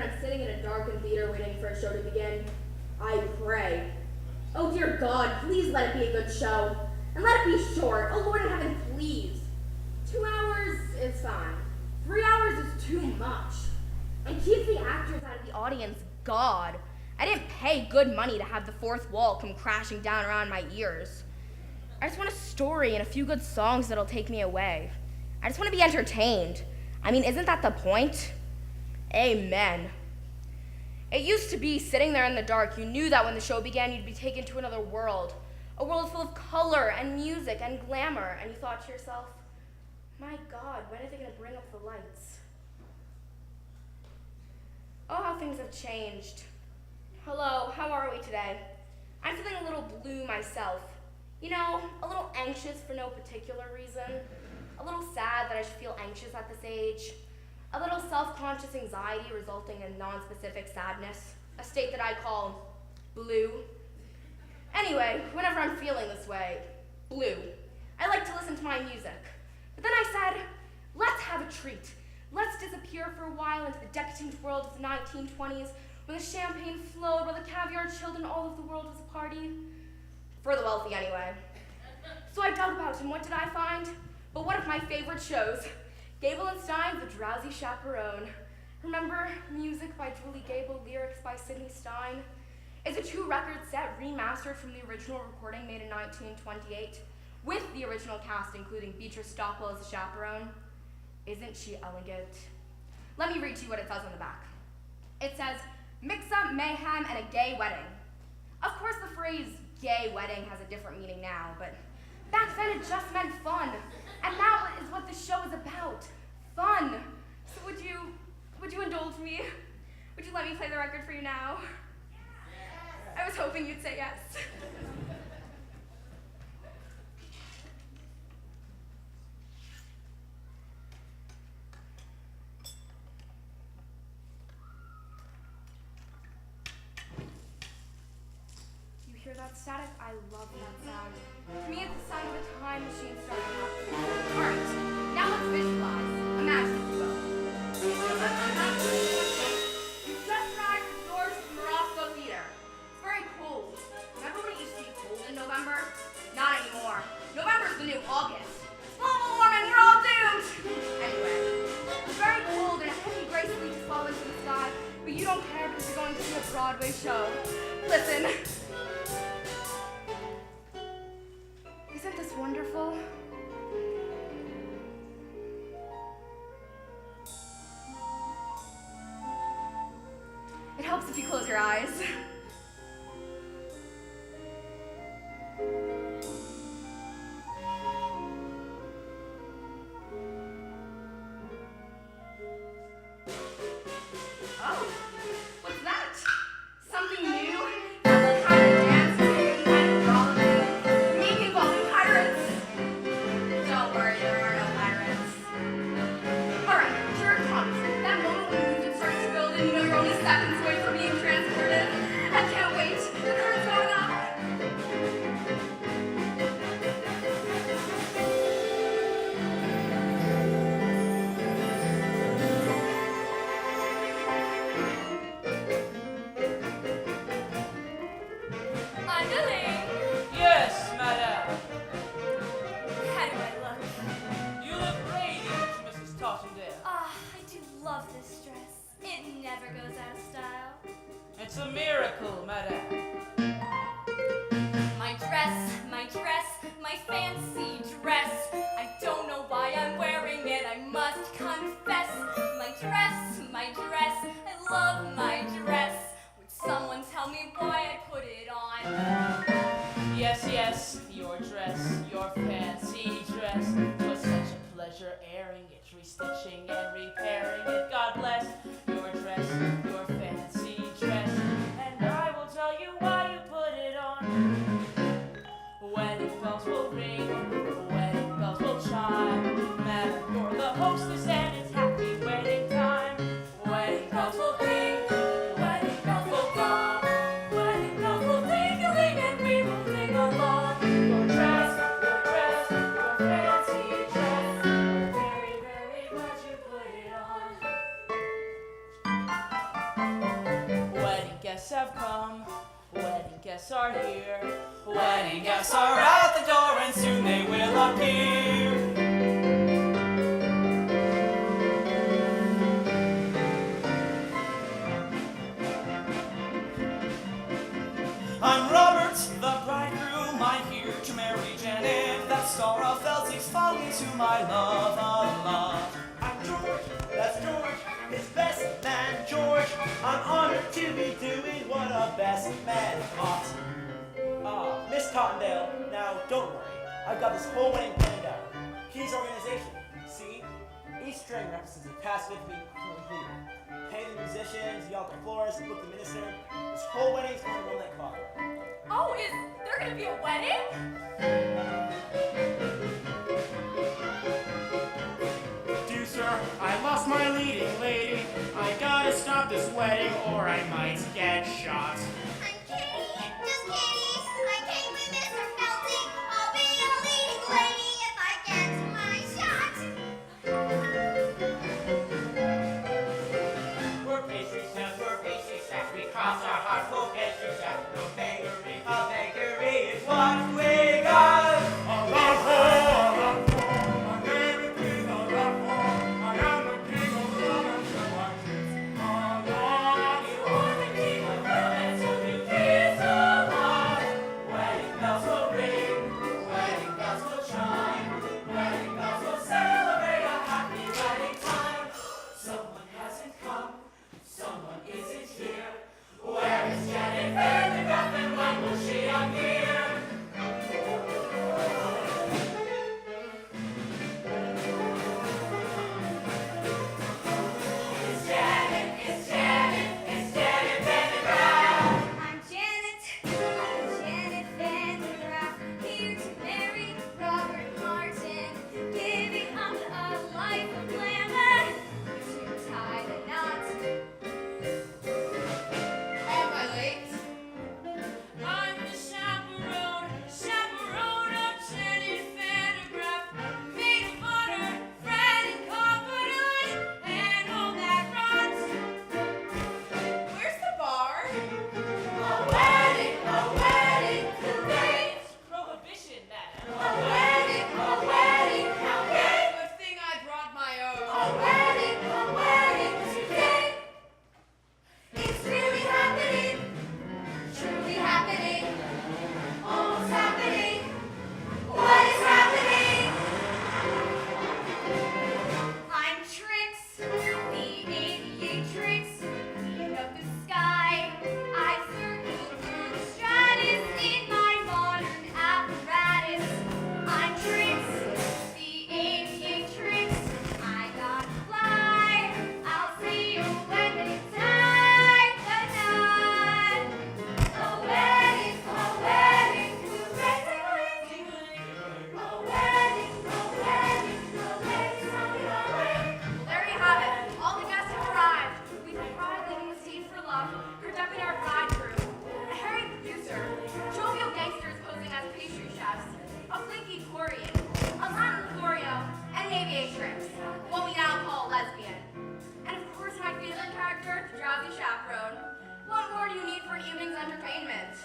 when I'm sitting in a darkened theater waiting for a show to begin, I pray. Oh dear God, please let it be a good show. And let it be short. Oh Lord in heaven, please. 2 hours is fine. 3 hours is too much. And keep the actors out of the audience, God. I didn't pay good money to have the fourth wall come crashing down around my ears. I just want a story and a few good songs that'll take me away. I just want to be entertained. I mean, isn't that the point? Amen. It used to be sitting there in the dark, you knew that when the show began, you'd be taken to another world, a world full of color and music and glamour, and you thought to yourself, my God, when are they going to bring up the lights? Oh, how things have changed. Hello, how are we today? I'm feeling a little blue myself. You know, a little anxious for no particular reason. A little sad that I should feel anxious at this age. A little self-conscious anxiety resulting in non-specific sadness. A state that I call blue. Anyway, whenever I'm feeling this way, blue, I like to listen to my music. But then I said, let's have a treat. Let's disappear for a while into the decadent world of the 1920s when the champagne flowed while the caviar chilled and all of the world was a party. For the wealthy, anyway. So I dug about, and what did I find? But one of my favorite shows, Gable and Stein's The Drowsy Chaperone. Remember Music by Julie Gable, lyrics by Sidney Stein? It's a 2-record set remastered from the original recording made in 1928, with the original cast including Beatrice Stockwell as the chaperone. Isn't she elegant? Let me read to you what it says on the back. It says, mix-up, mayhem, and a gay wedding. Of course the phrase gay wedding has a different meaning now, but back then it just meant fun. And that is what the show is about. Fun. So would you indulge me? Would you let me play the record for you now? Yes. I was hoping you'd say yes. You hear that static? I love that sound. To me, it's the sound of a time machine starting up. All right, now let's visualize. Imagine if you will. You just arrived at the doors of Morocco Theater. It's very cold. Remember when it used to be cold in November? Not anymore. November's the new August. Global warming, we're all doomed! Anyway, it's very cold and a heavy gray sleet is falling from the sky, but you don't care because you're going to see a Broadway show. Listen. Isn't this wonderful? It helps if you close your eyes. Oh, what's that? Something new? Don't worry, there are no pirates. Alright, here it comes. That moment when the music starts to build and you know you're only seconds away from being transported. I can't wait. The curtain's going up. Underling! Yes, madame. How do I look? You look radiant, Mrs. Tottendale. Ah, I do love this dress. It never goes out of style. It's a miracle, madame. My fancy dress. I don't know why I'm wearing it, I must confess. My dress, I love my dress. Would someone tell me why I put it on? Yes, your dress, your fancy dress. 'Twas such a pleasure airing it, restitching and repairing it. God bless your dress, your fancy dress. And I will tell you why you put it on. Wedding bells will ring, wedding bells will chime. Madam, you're the hostess and it's happy wedding time. Wedding bells will ring, wedding bells will gong. Wedding bells will ting-a-ling and we will sing along. Your dress, your fancy dress. We're very, very glad you put it on. guests are here. Wedding guests are at the door and soon they will appear. I'm Robert, the bridegroom. I'm here to marry Janet, that star of Felsies, falling to my love of love. I'm George, that's George, his best man George. I'm honored to be doing what a best man ought. Miss Cottondale, now don't worry. I've got this whole wedding planned out. Keys organization. See? Each string represents a task with me completed. Pay the musicians, the altar florist, book the minister. This whole wedding's going to run like clockwork. Oh, is there gonna be a wedding? Dear sir, I lost my leading lady. I gotta stop this wedding or I might get shot. I'm Kitty, just Kitty. I came with Mr. Felty. I'll be a leading lady if I get my shot. We're pastry chefs, we cross our hearts for pastry chefs. No bakery, a bakery is what we got. Wedding bells will ring, wedding bells will chime, wedding bells will celebrate a happy wedding time. Someone hasn't come, someone isn't here. Where is Janet Vandergraff and when will she appear? It's Janet, it's Janet, it's Janet Vandergraff. I'm Janet Vandergraff, here to marry Robert Martin, giving up a life of glamour to tie the knot. Am I late? I'm the chaperone of Janet Vandergraff, maid of honor, friend and confidant, and all that rot. Where's the bar? A wedding today. Prohibition, madam. A wedding, how gay. Good thing I brought my own. A wedding today. It's really happening, truly happening, almost happening. What is happening? I'm Trix, the aviatrix, queen of the sky. I circle through the stratus in my modern apparatus. I'm Trix, the aviatrix. I gotta fly. I'll see you when they tie the knot. A wedding, hooray, sing-a-ling. A wedding, hooray, sing-a-ling. There you have it. All the guests have arrived. We've arrived leaving the stage for love, conducting our bridegroom. A hairy producer, jovial gangsters posing as pastry chefs, a flaky Korean, a Latin choreo, and an aviatrix, what we now call lesbian. And of course, my favorite character, the Drowsy Chaperone. What more do you need for an evening's entertainment?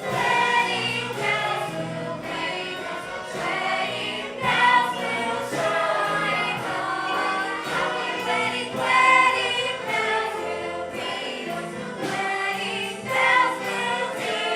Wedding bells will ring, wedding bells will chime. Happy wedding bells will ring, wedding bells will ring.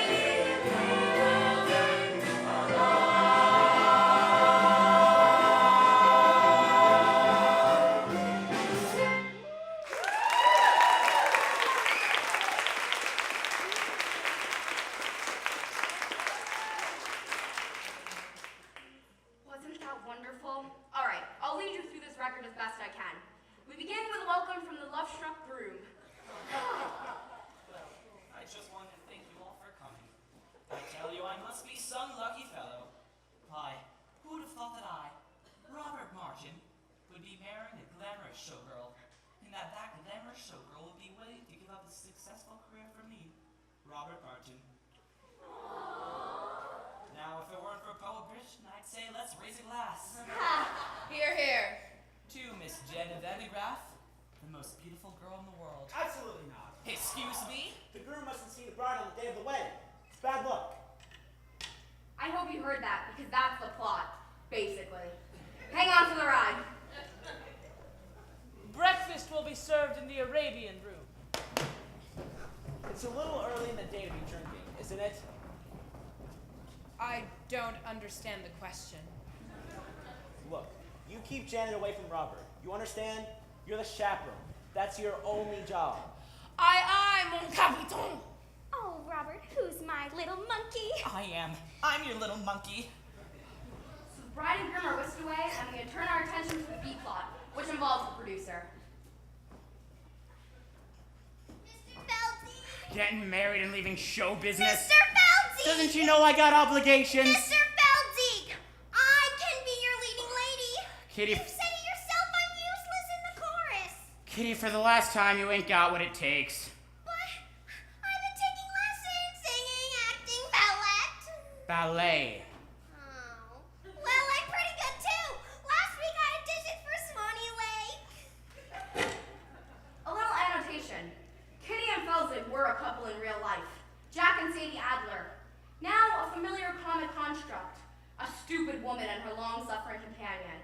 Wasn't that wonderful? All right, I'll lead you through this record as best I can. We begin with a welcome from the love-struck groom. I just wanted to thank you all for coming. I tell you, I must be some lucky fellow. Why, who would have thought that I, Robert Martin, would be marrying a glamorous showgirl, and that glamorous showgirl would be willing to give up a successful career for me, Robert Martin. Now, if it weren't for prohibition, I'd say let's raise a glass. Here, here. To Miss Janet Vandergraff, the most beautiful girl in the world. Absolutely not. Excuse me? The groom mustn't see the bride on the day of the wedding. It's bad luck. I hope you heard that, because that's the plot, basically. Hang on for the ride. Breakfast will be served in the Arabian room. It's a little early in the day to be drinking, isn't it? I don't understand the question. Look, you keep Janet away from Robert. You understand? You're the chaperone. That's your only job. Aye, mon capitaine. Oh, Robert, who's my little monkey? I am. I'm your little monkey. So the bride and groom are whisked away, and I'm going to turn our attention to the B plot, which involves the producer. Mr. Felty! Getting married and leaving show business? Mr. Felty! Doesn't she know I got obligations? Mr. Felty! I can be your leading lady. Kitty, You said it yourself, I'm useless in the chorus. Kitty, for the last time, you ain't got what it takes. But I've been taking lessons, singing, acting, ballet. Ballet. Oh. Well, I'm pretty good too. Last week I auditioned for Swanee Lake. A little annotation. Kitty and Felsig were a couple in real life. Jack and Sadie Adler. Now a familiar comic construct. A stupid woman and her long-suffering companion.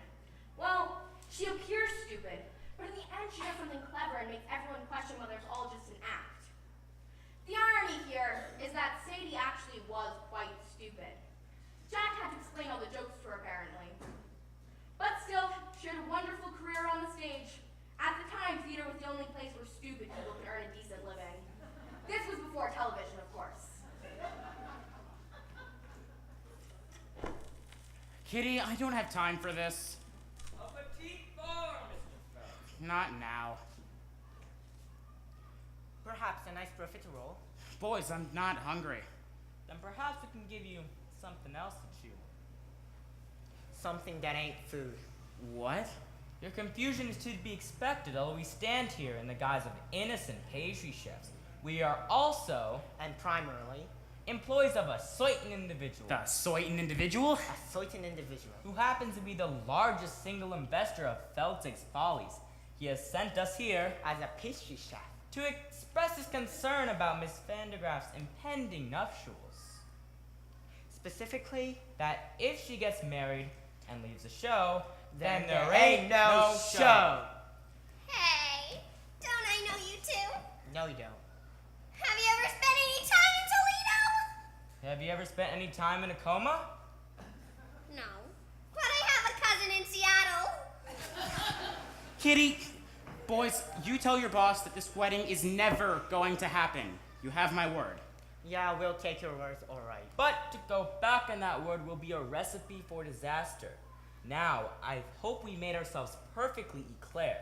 Well, she appears stupid, but in the end she does something clever and makes everyone question whether it's all just an act. The irony here is that Sadie actually was quite stupid. Jack had to explain all the jokes to her, apparently. But still, she had a wonderful career on the stage. At the time, theater was the only place where stupid people could earn a decent living. This was before television, of course. Kitty, I don't have time for this. A petite bar, Mr. Phelps. Not now. Perhaps a nice profiterole. Boys, I'm not hungry. Then perhaps we can give you something else to chew. Something that ain't food. What? Your confusion is to be expected, although we stand here in the guise of innocent pastry chefs. We are also, and primarily, employees of a certain individual. The certain individual? A certain individual. Who happens to be the largest single investor of Feltzig's Follies. He has sent us here as a pastry chef to express his concern about Miss Vandergraaf's impending nuptials. Specifically, that if she gets married and leaves the show, then there ain't no show. Hey, don't I know you two? No, you don't. Have you ever spent any time in Toledo? Have you ever spent any time in a coma? No. But I have a cousin in Seattle. Kitty, boys, you tell your boss that this wedding is never going to happen. You have my word. Yeah, we'll take your words, alright. But to go back on that word will be a recipe for disaster. Now, I hope we made ourselves perfectly clear.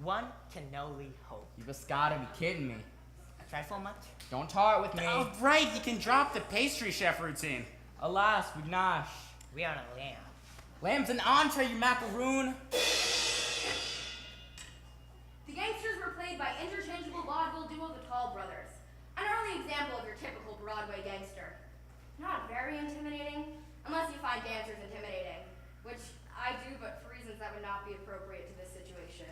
One can only hope. You just gotta be kidding me. A trifle much? Don't tar it with me. Oh, right, you can drop the pastry chef routine. Alas, we gnash. We are a lamb. Lamb's an entree, you macaroon. The gangsters were played by interchangeable vaudeville duo the Tall Brothers. An early example of your typical Broadway gangster. Not very intimidating, unless you find dancers intimidating, which I do, but for reasons that would not be appropriate to this situation.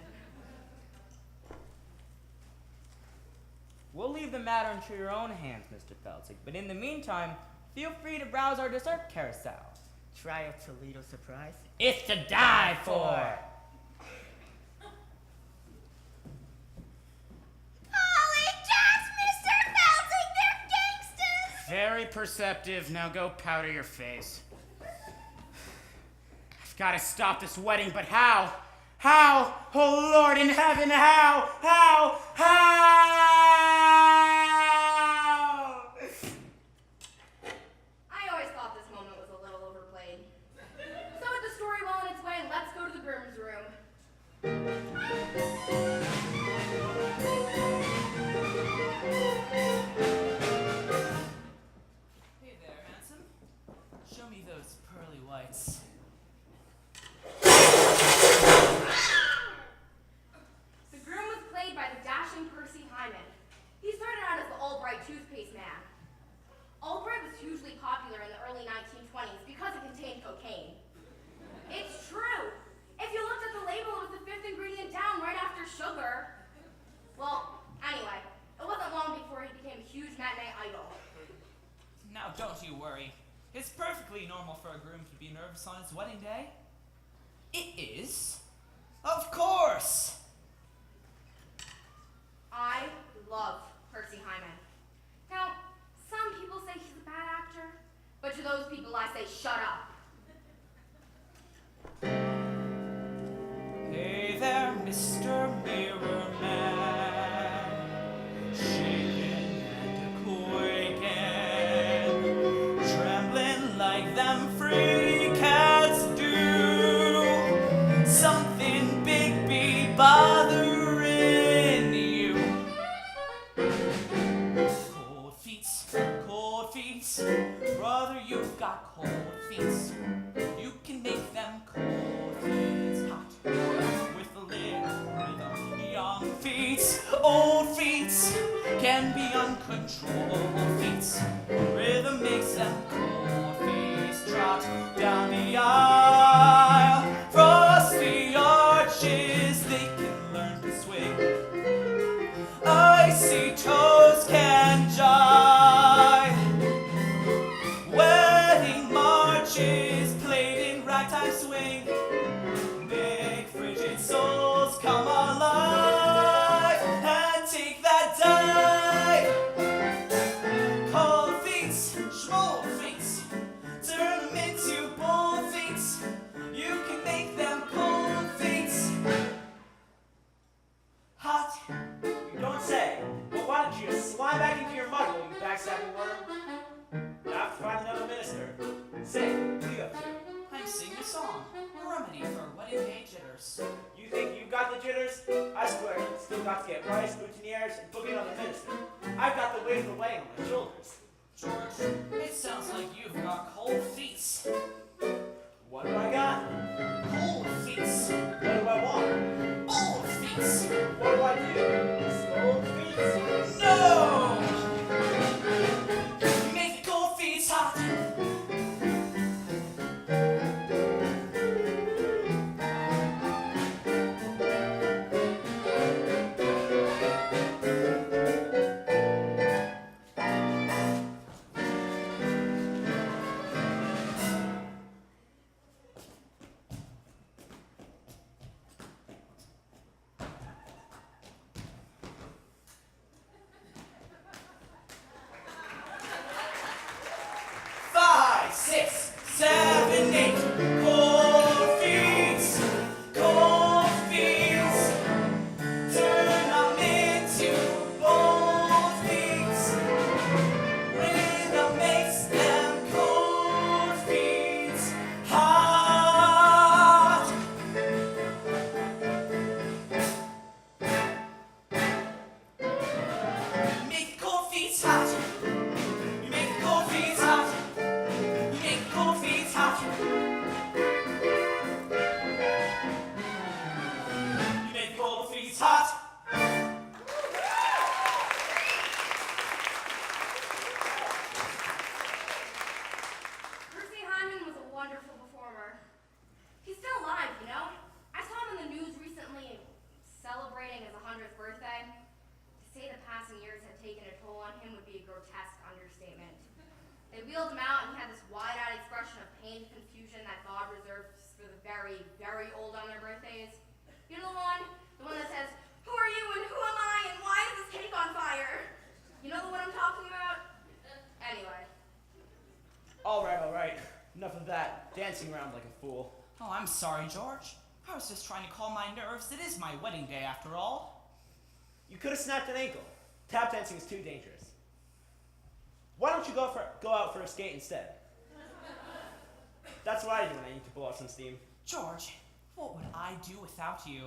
We'll leave the matter into your own hands, Mr. Feltzig, but in the meantime, feel free to browse our dessert carousel. Try a Toledo surprise. It's to die for. Holy cats, Mr. Felty, they're gangsters! Very perceptive. Now go powder your face. I've got to stop this wedding, but how? How? Oh, Lord in heaven, how? How? I always thought this moment was a little overplayed. So with the story well on its way, let's go to the groom's room. Hey there, handsome. Show me those pearly whites. The groom was played by the dashing Percy Hyman. would be nervous on his wedding day? It is. Of course! I love Percy Hyman. Now, some people say he's a bad actor, but to those people I say shut up. Hey there, Mr. Mirror Man, shaking and quaking, trembling like them free cats do. Something big be bothering you. Cold feet, brother, you've got cold feet. You can make them cold feet hot with a little rhythm. Young feet, old feet can be uncontrollable feet. Rhythm makes them cold feet trot down the aisle. Frosty arches, they can learn to swing. Icy toes can jive. Wedding marches played in ragtime swing. Big frigid souls come alive and take that dive. Cold feet, schmold feet, turn them into bold feet. You can make them cold feet hot. You don't say. Well, why don't you just slide back into your mud, you backstabbing worm? I have to find another minister. Say, what are you up to? I'm singing a song, a remedy for wedding day jitters. You think you've got the jitters? I swear, still got to get rice, boutonnieres, and booking on the minister. I've got the weight of the wedding on my shoulders. George, it sounds like you've got cold feet. What do I got? Cold feet. What do I want? Bold feet. What do I do? Cold feet? No! Make the cold feet hot. Five, six, seven, eight. Cold feet, cold feet. Turn them into bold feet. Rhythm makes them cold feet hot. Make the cold feet hot. You make the cold feet hot. You make the cold feet hot. You make the cold feet hot. Percy Hyman was a wonderful performer. He's still alive, you know? I saw him in the news recently celebrating his 100th birthday. To say the passing years had taken a toll on him would be a grotesque understatement. They wheeled him out and he had this wide-eyed expression of pain and confusion that God reserves for the very, very old on their birthdays. You know the one? The one that says, "Who are you and who am I and why is this cake on fire?" You know the one I'm talking about? Anyway. All right. Enough of that. Dancing around like a fool. Oh, I'm sorry, George. I was just trying to calm my nerves. It is my wedding day after all. You could have snapped an ankle. Tap dancing is too dangerous. Why don't you go out for a skate instead? That's what I do when I need to blow off some steam. George, what would I do without you?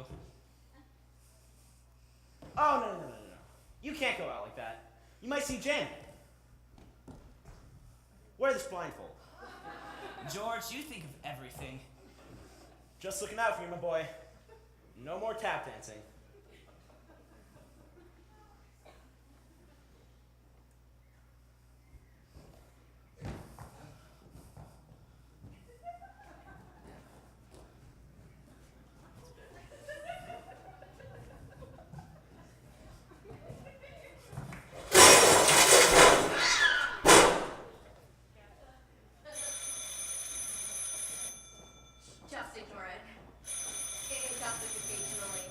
Oh, no. You can't go out like that. You might see Janet. Wear this blindfold. George, you think of everything. Just looking out for you, my boy. No more tap dancing. Just ignore it. It doesn't occasionally.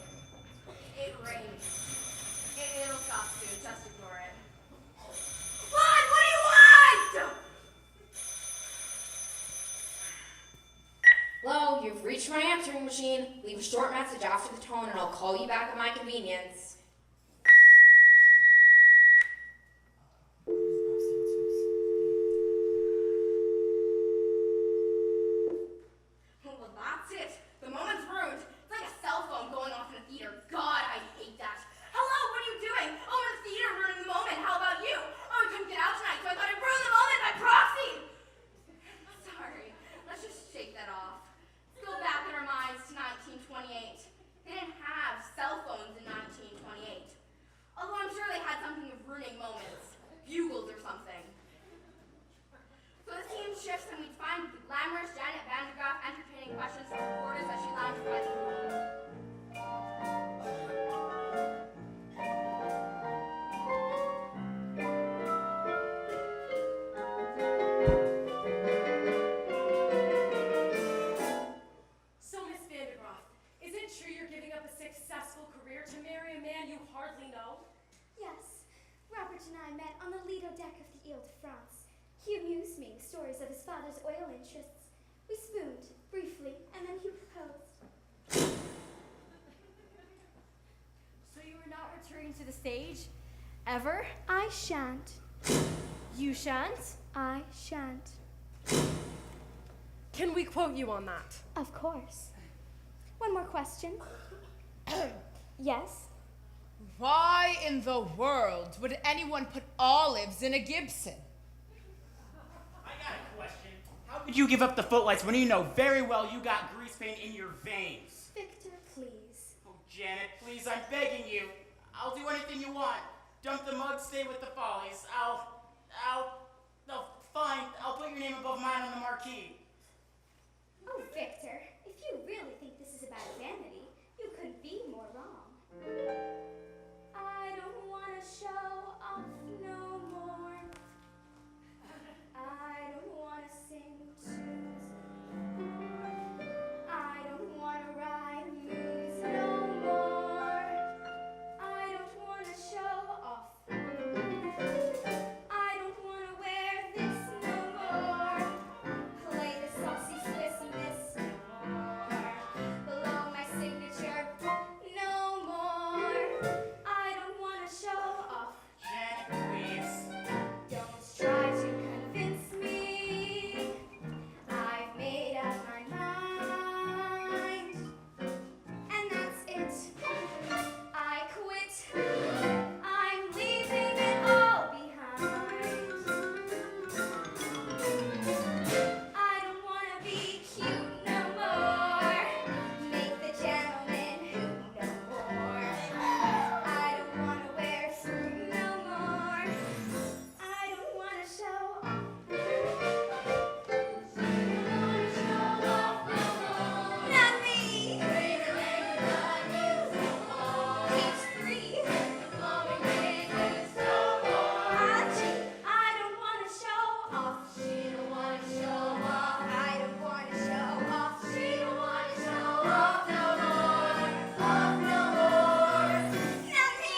It rains. It'll stop soon. Just ignore it. What? What do you want? Hello, you've reached my answering machine. Leave a short message after the tone and I'll call you back at my convenience. Well, that's it. The moment's ruined. It's like a cell phone going off in a theater. God, I hate that. Hello, what are you doing? Oh, we're in the theater ruining the moment. How about you? Oh, we couldn't get out tonight, so I thought I'd ruin the moment by proxy. Sorry. Let's just shake that off. Let's go back in our minds to 1928. They didn't have cell phones in 1928. Although I'm sure they had something of ruining moments. Bugles or something. So the scene shifts and we find the glamorous Janet Vandergraaf entertaining questions from reporters as she lounges by the pool. So, Miss Vandergraaf, is it true you're giving up a successful career to marry a man you hardly know? Yes, Robert and I met on the Lido deck of the Ile de France. He amused me with stories of his father's oil interests. We spooned, briefly, and then he proposed. So you are not returning to the stage? Ever? I shan't. You shan't? I shan't. Can we quote you on that? Of course. One more question. Yes? Why in the world would anyone put olives in a Gibson? I got a question. How could you give up the footlights when you know very well you got grease paint in your veins? Victor, please. Oh, Janet, please, I'm begging you. I'll do anything you want. Dump the mug, stay with the follies. No, fine. I'll put your name above mine on the marquee. Oh, Victor, if you really think this is about vanity, you couldn't be more wrong. I don't want to show off no more. I don't want to sing tunes. I don't want to ride moons no more. I don't want to show off. I don't want to wear this no more. Play the saucy Swiss miss no more. Below my signature no more. I don't want to show off. Janet, please. Don't try to convince me. I've made up my mind. And that's it. I quit. I'm leaving it all behind. I don't want to be cute no more. Make the gentleman hoot no more. I don't want to wear fruit no more. I don't want to show off. Not me. Page 3. I don't want to show off. She don't want to show off. I don't want to show off. She don't want to show off no more. Off no more. Not me.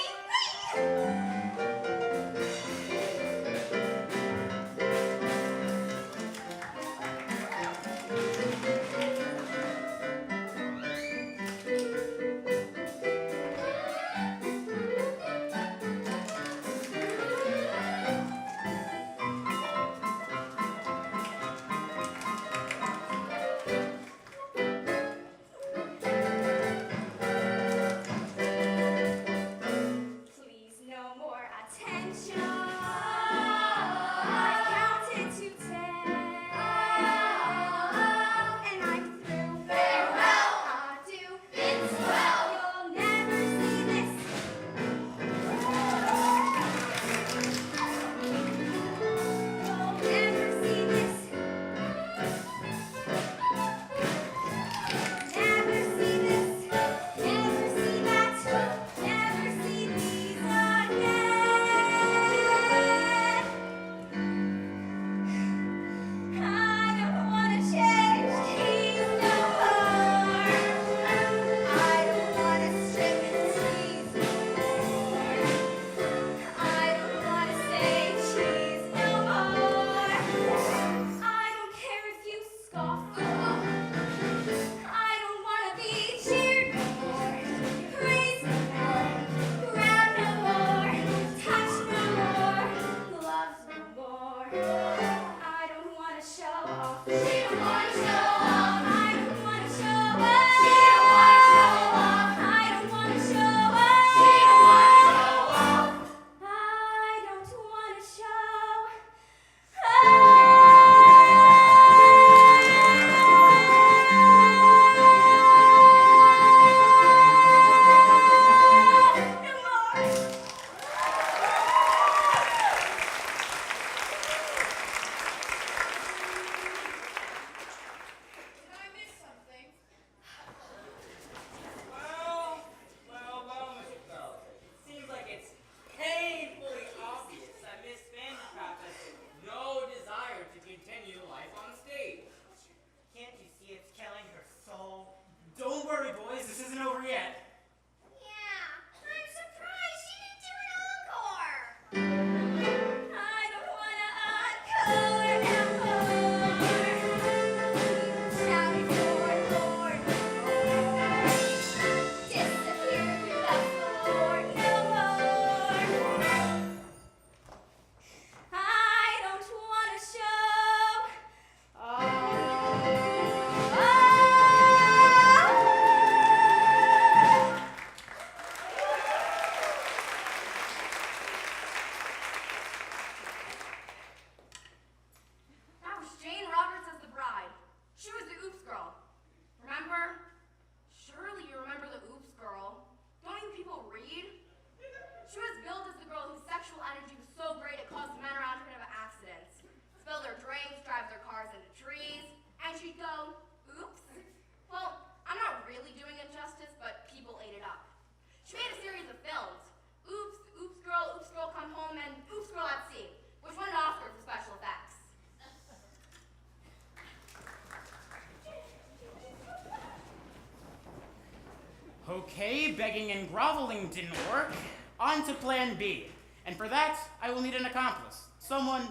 Okay, begging and groveling didn't work. On to plan B. And for that, I will need an accomplice. Someone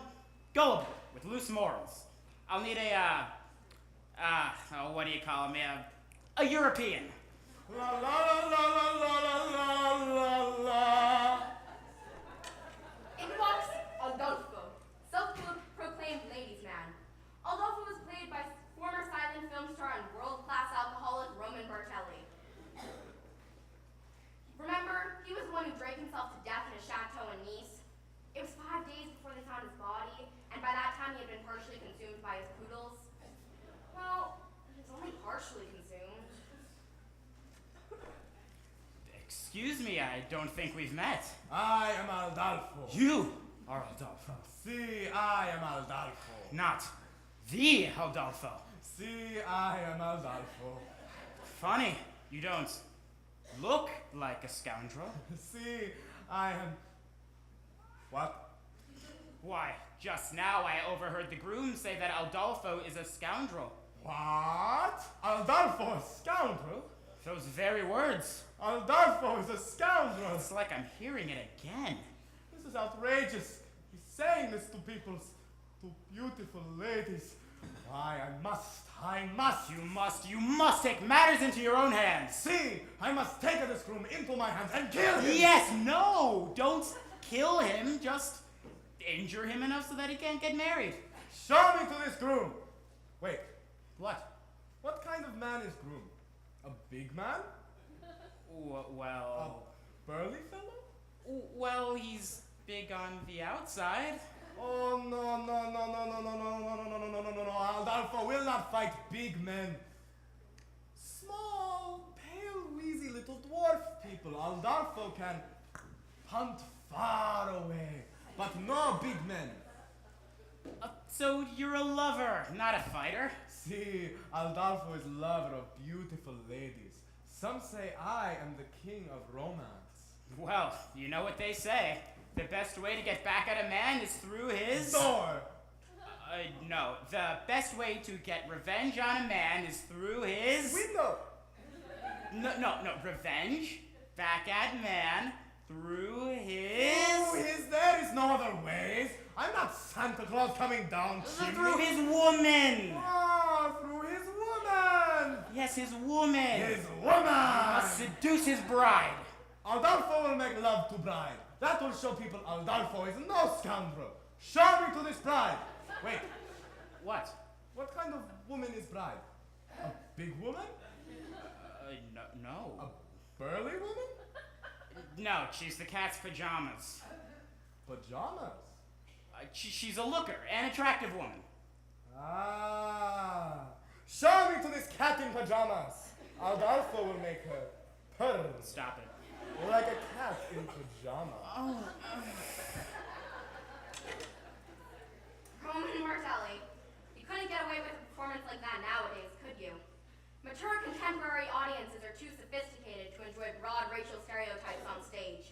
gullible with loose morals. I'll need what do you call him? A European. La la la la la la la la. In walks Adolfo, self-proclaimed ladies' man. Adolfo was played by former silent film star and world-class alcoholic Roman Bartelli. Remember, he was the one who drank himself to death in a chateau in Nice. It was 5 days before they found his body, and by that time he had been partially consumed by his poodles. Well, he was only partially consumed. Excuse me, I don't think we've met. I am Adolfo. You are Adolfo. See, I am Adolfo. Not the Adolfo. See, I am Adolfo. Funny, you don't look like a scoundrel. See, I am... What? Why, just now I overheard the groom say that Adolfo is a scoundrel. What? Adolfo, a scoundrel? Those very words. Adolfo is a scoundrel. It's like I'm hearing it again. This is outrageous. He's saying this to to beautiful ladies. Why, I must. You must take matters into your own hands. See, I must take this groom into my hands and kill him. Yes, no, don't kill him. Just injure him enough so that he can't get married. Show me to this groom. Wait, What? what kind of man is groom? A big man? Well, Burly fellow? well, he's big on the outside. Oh, no. Adolfo will not fight big men. Small, pale, wheezy little dwarf people. Adolfo can hunt far away, but no big men. So you're a lover, not a fighter. See, Adolfo is lover of beautiful ladies. Some say I am the king of romance. Well, you know what they say. The best way to get back at a man is through his... Door! No. The best way to get revenge on a man is through his... Window! No. Revenge? Back at man through his... There is no other ways. I'm not Santa Claus coming down chimney. Through his woman! Ah, through his woman! Yes, his woman! His He woman! must seduce his bride. Adolfo will make love to bride. That will show people Adolfo is no scoundrel. Show me to this bride. Wait, What? what kind of woman is bride? A big woman? No. A burly woman? No, she's the cat's pajamas. Pajamas? She's a looker, an attractive woman. Ah. Show me to this cat in pajamas. Adolfo will make her purr Stop it. like a cat in pajamas. Roman Martelli, you couldn't get away with a performance like that nowadays, could you? Mature contemporary audiences are too sophisticated to enjoy broad racial stereotypes on stage.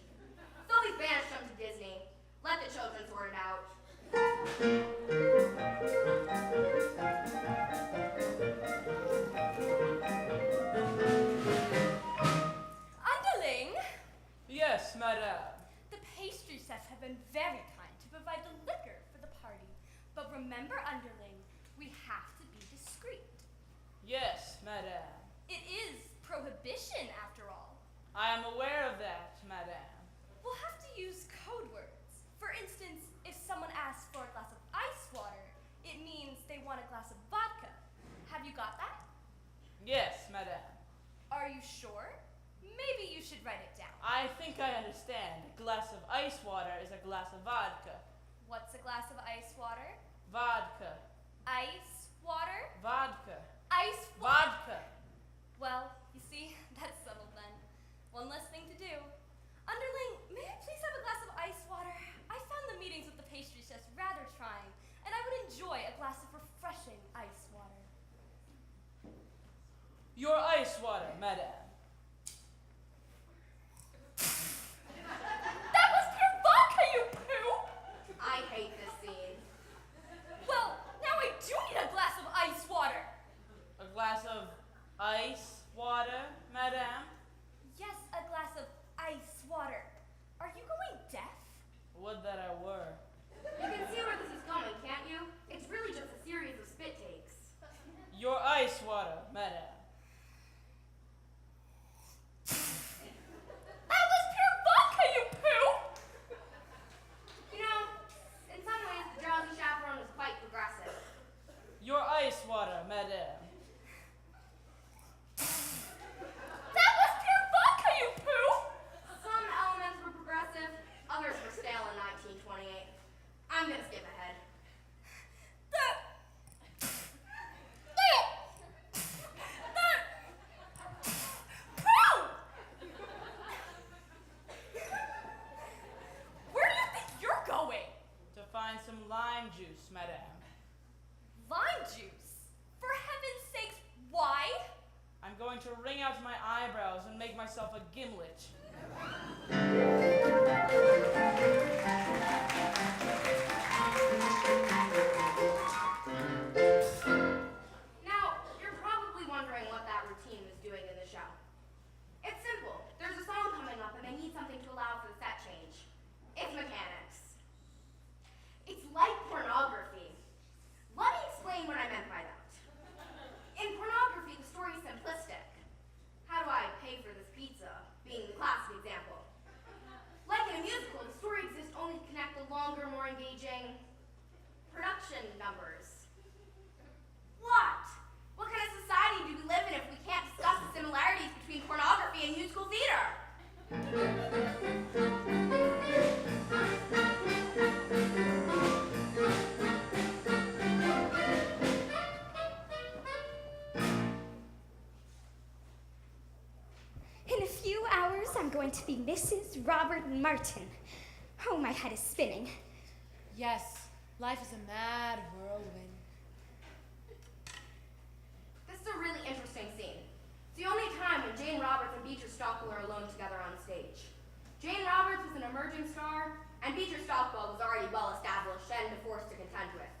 So we banished them to Disney. Let the children sort it out. Underling, Yes, madame. the pastry chefs have been very kind to provide the liquor for the party. But remember, Underling, we have to be discreet. Yes, madame. It is prohibition, after all. I am aware of that, madame. We'll have to use code words. For instance, if someone asks for a glass of ice water, it means they want a glass of vodka. Have you got that? Yes, madame. Are you sure? Maybe you should write it down. I think I understand. A glass of ice water is a glass of vodka. What's a glass of ice water? Vodka. Ice water? Vodka. Ice Vodka. Well, you see, that's settled then. One less thing to do. Underling, may I please have a glass of ice water? I found the meetings with the pastry chefs rather trying, and I would enjoy a glass of refreshing ice water. Your ice water, madame. That was pure vodka, you poo! I hate this scene. Well, now I do need a glass of ice water. A glass of ice water, madame. Yes, a glass of ice water. Are you going deaf? Would that I were. You can see where this is going, can't you? It's really just a series of spit takes. Your ice water, madam. That was pure vodka, you poo! You know, in some ways, the Drowsy Chaperone is quite progressive. Your ice water, madam. That was pure vodka, you poo! Some elements were progressive, others were stale in 1928. I'm gonna skip ahead. Where do you think you're going? To find some lime juice, madam. Lime juice? For heaven's sakes, why? I'm going to wring out my eyebrows and make myself a gimlet. Now, you're probably wondering what that routine was doing in the show. It's simple. There's a song coming up and they need something to allow for the set change. It's mechanics. It's like pornography. Let me explain what I meant by that. In pornography, the story is simplistic. How do I pay for this pizza? Being the classic example. Like in a musical, the story exists only to connect the longer, more engaging production numbers. What? What kind of society do we live in if we can't discuss the similarities between pornography and musical theater? In a few hours, I'm going to be Mrs. Robert Martin. Oh, my head is spinning. Yes, life is a mad whirlwind. This is a really interesting scene. It's the only time when Jane Roberts and Beecher Stockwell are alone together on stage. Jane Roberts was an emerging star, and Beecher Stockwell was already well established and a force to contend with.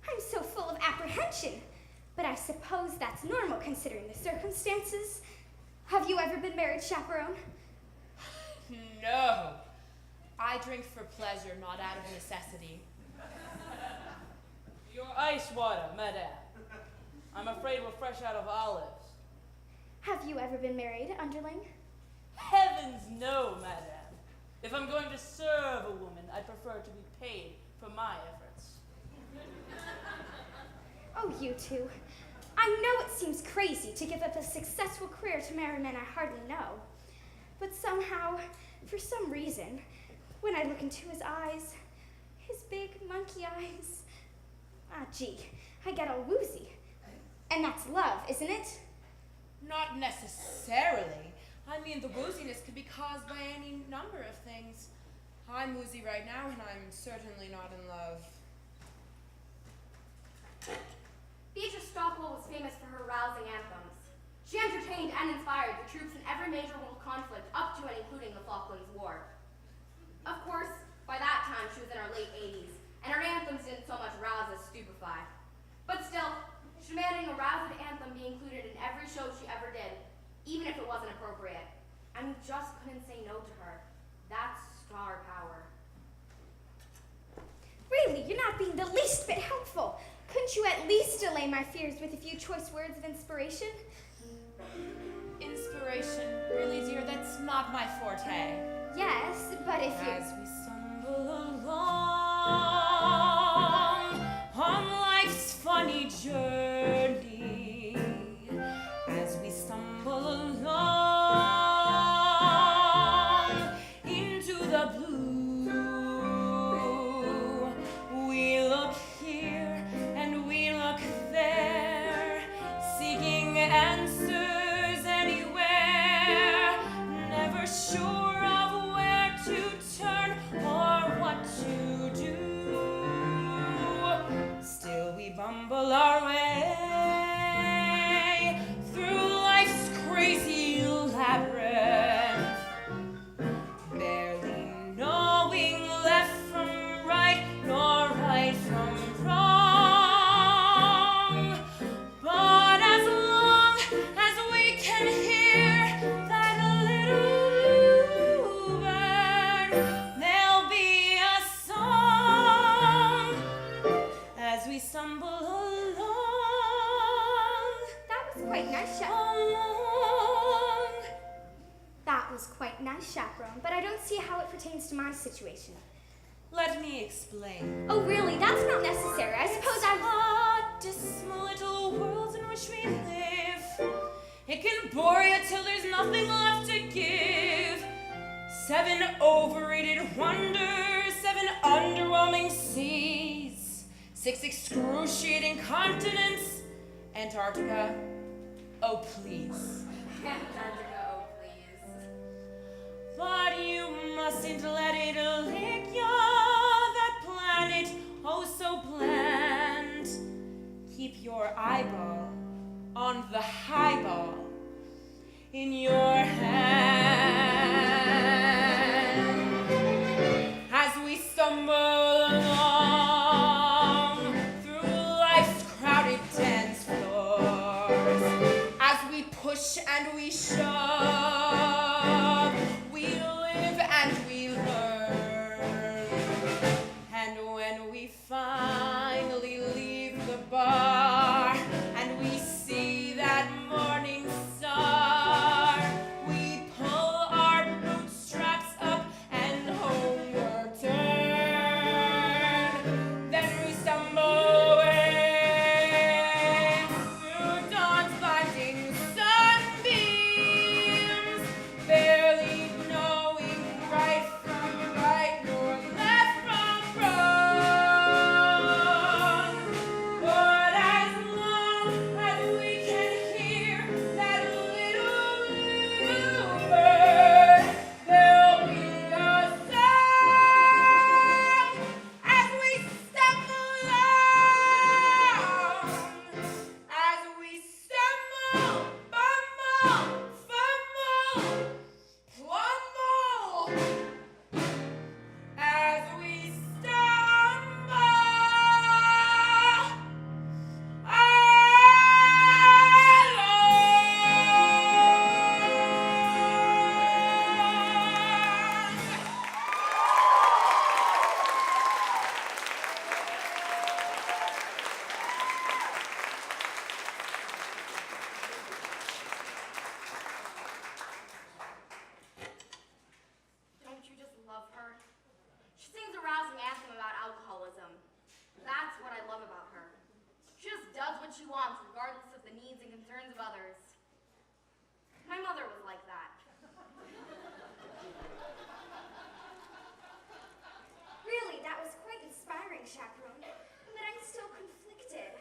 I'm so full of apprehension, but I suppose that's normal considering the circumstances. Have you ever been married, Chaperone? No. I drink for pleasure, not out of necessity. Your ice water, madam. I'm afraid we're fresh out of olives. Have you ever been married, underling? Heavens no, madam. If I'm going to serve a woman, I prefer to be paid for my efforts. Oh, you two. I know it seems crazy to give up a successful career to marry men I hardly know. But somehow, for some reason, when I look into his eyes, his big monkey eyes, gee, I get all woozy. And that's love, isn't it? Not necessarily. I mean, the wooziness could be caused by any number of things. I'm woozy right now, and I'm certainly not in love. Beecher Stockwell was famous for her rousing anthems. She entertained and inspired the troops in every major world conflict up to and including the Falklands War. Of course, by that time she was in her late 80s, and her anthems didn't so much rouse as stupefy. But still, she demanding a rousing anthem be included in every show she ever did, even if it wasn't appropriate. And we just couldn't say no to her. That's star power. Really, you're not being the least bit helpful. Couldn't you at least allay my fears with a few choice words of inspiration? Inspiration, really, dear, that's not my forte. Yes, but if you... As we stumble along on life's funny journey, as we stumble along into the blue, we look here and we look there, seeking answers anywhere, never sure of where to turn or what to do. quite nice, That was quite nice, Chaperone, but I don't see how it pertains to my situation. Let me explain. Oh, really? That's not necessary. I suppose Hot, dismal little world in which we live. It can bore you till there's nothing left to give. 7 overrated wonders, 7 underwhelming seas, 6 excruciating continents. Antarctica, oh please. Antarctica, oh please. But you mustn't let it lick ya, that planet, oh so bland. Keep your eyeball on the highball in your hand. As we stumble along through life's crowded dance floors, as we push and we shove, we live and we learn. And when we finally leave the bar and we see that morning star, we pull our bootstraps up and homeward turn. Then we stumble away through dawn's blinding sunbeams, barely knowing right from right nor left from wrong. But as long as we can hear that little bluebird, there'll be a song as we stumble along, as we stumble, bumble, fumble, plumble, as we stumble Don't you just love her? She sings a rousing anthem about alcoholism. That's what I love about her. She just does what she wants, regardless of the needs and concerns of others. My mother was like that. Really, that was quite inspiring, Chaperone. But I'm still conflicted.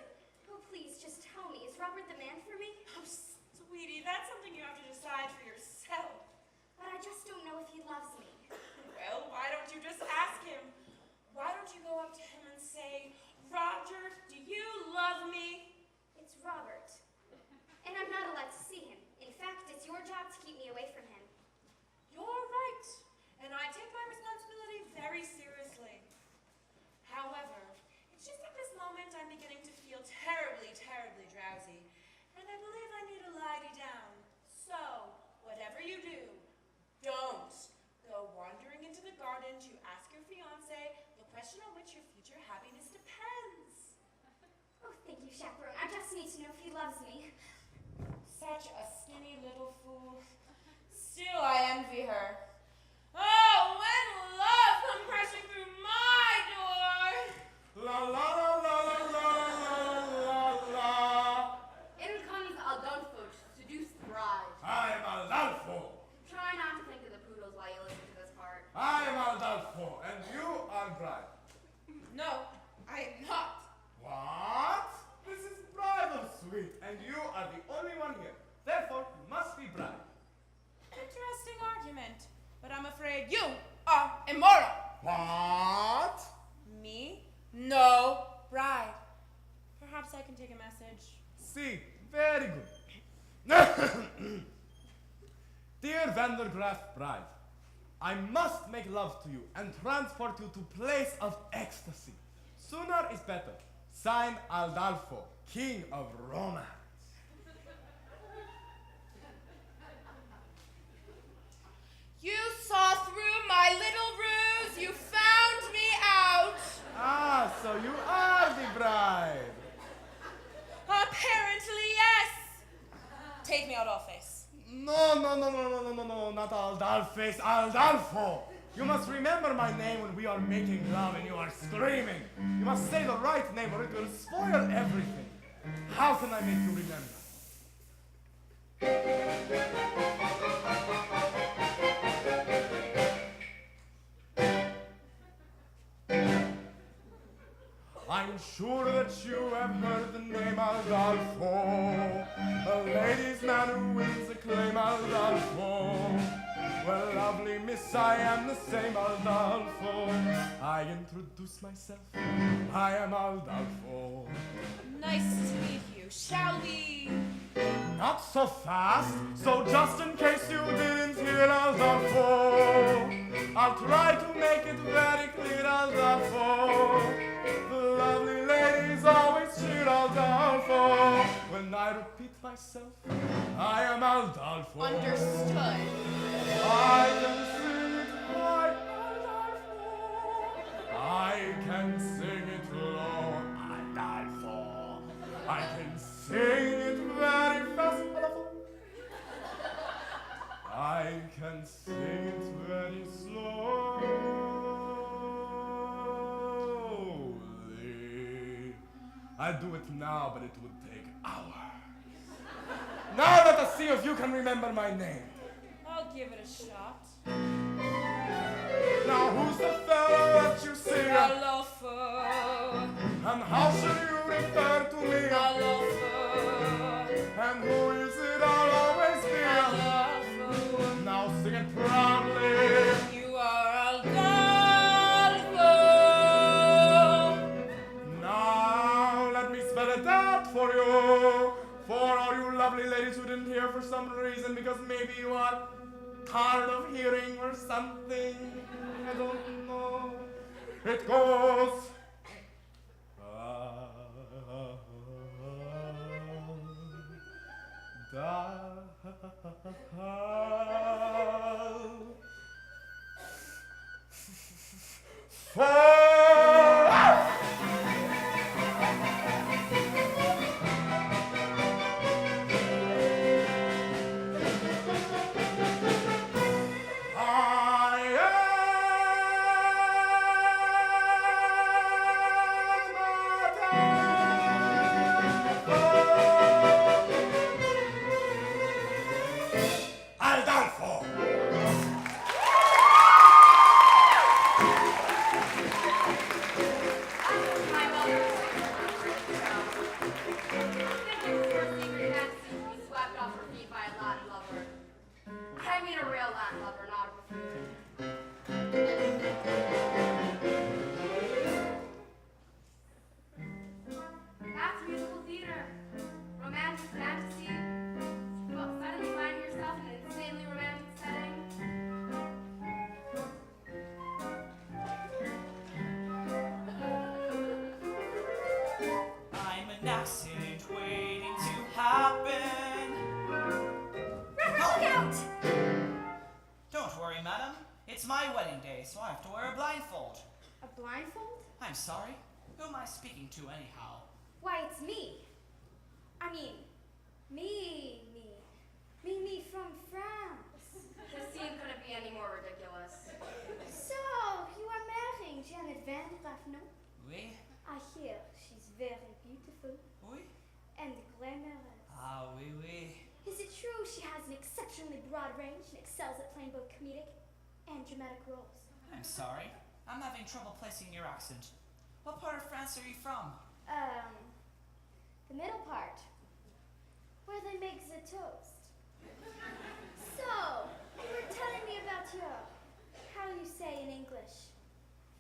Oh, please, just tell me, is Robert the man for me? Oh, sweetie, that's something you have to decide for yourself. But I just don't know if he loves me. Well, why don't you just ask him? Why don't you go up to him and say, Roger, do you love me? It's Robert. And I'm not allowed to see him. In fact, it's your job to keep me away from him. You're right, and I take my responsibility very seriously. However, it's just at this moment I'm beginning to feel terribly, terribly drowsy, and I believe I need to lie down. So, whatever you do, don't go wandering into the garden to ask your fiancé the question on which your future happiness depends. Oh, thank you, Chaperone. I just need to know if he loves me. Such a skinny little fool. Still, I envy her. Oh, when will love come crashing through my door? La la la la la la la la. In comes Adolfo to seduce the bride. I am Adolfo. Try not to think of the poodles while you listen to this part. I am Adolfo, and you are bride. No, I am not. What? This is bridal suite, and you are the only one here. Therefore, you must be bride. Interesting argument, but I'm afraid you are immoral. What? Me? No bride. Perhaps I can take a message. See, very good. Dear Vandergraaf bride, I must make love to you and transport you to place of ecstasy. Sooner is better. Sign Adolfo, king of romance. You saw through my little ruse. You found me out. Ah, so you are the bride. Apparently, yes. Adolphus. No, not Aldalface, Aldalfo. You must remember my name when we are making love and you are screaming. You must say the right name or it will spoil everything. How can I make you remember? I'm sure that you have heard the name Aldalfo, a ladies' man who wins acclaim Aldalfo. Well, lovely miss, I am the same Aldalfo. I introduce myself, I am Aldalfo. Nice to meet you. Shall we? Not so fast, so just in case you didn't hear Aldalfo, I'll try to make it very clear Aldalfo. The lovely ladies always cheer Aldalfo. When I repeat myself, I am Aldalfo. Understood. I can sing it high, Aldalfo. I can sing it low, Aldalfo. I can sing it very fast, Aldalfo. I can sing it very slowly. I'll do it now, but it would take hours. Now let us see if you can remember my name. I'll give it a shot. Now who's the fellow that you see? Adolfo. And how should you refer to me? Adolfo. And who is it I'll always be? Adolfo. Now sing it proudly. You are Adolfo. Now let me spell it out for you. For all you lovely ladies who didn't hear for some reason, because maybe you are tired of hearing or something. I don't know. It goes. Aldalfo! My mother's secret fantasy to be swept off her feet by a Latin lover. I mean a real Latin lover, not a buffoon. That's musical theater. Romantic fantasy. Well, suddenly find yourself in an insanely romantic setting. I'm an accident waiting to happen. Look out! Don't worry, madam. It's my wedding day, so I have to wear a blindfold. A blindfold? I'm sorry. Who am I speaking to, anyhow? Why, it's me. I mean, me from France. This scene couldn't be any more ridiculous. So, you are marrying Janet Van de Graaff, no? Oui? I hear she's very beautiful Oui? and glamorous. Ah, oui, oui. Is it true she has an exceptionally broad range and excels at playing both comedic and dramatic roles? I'm sorry. I'm having trouble placing your accent. What part of France are you from? The middle part, where they make the toast. So, you were telling me about your, how you say in English,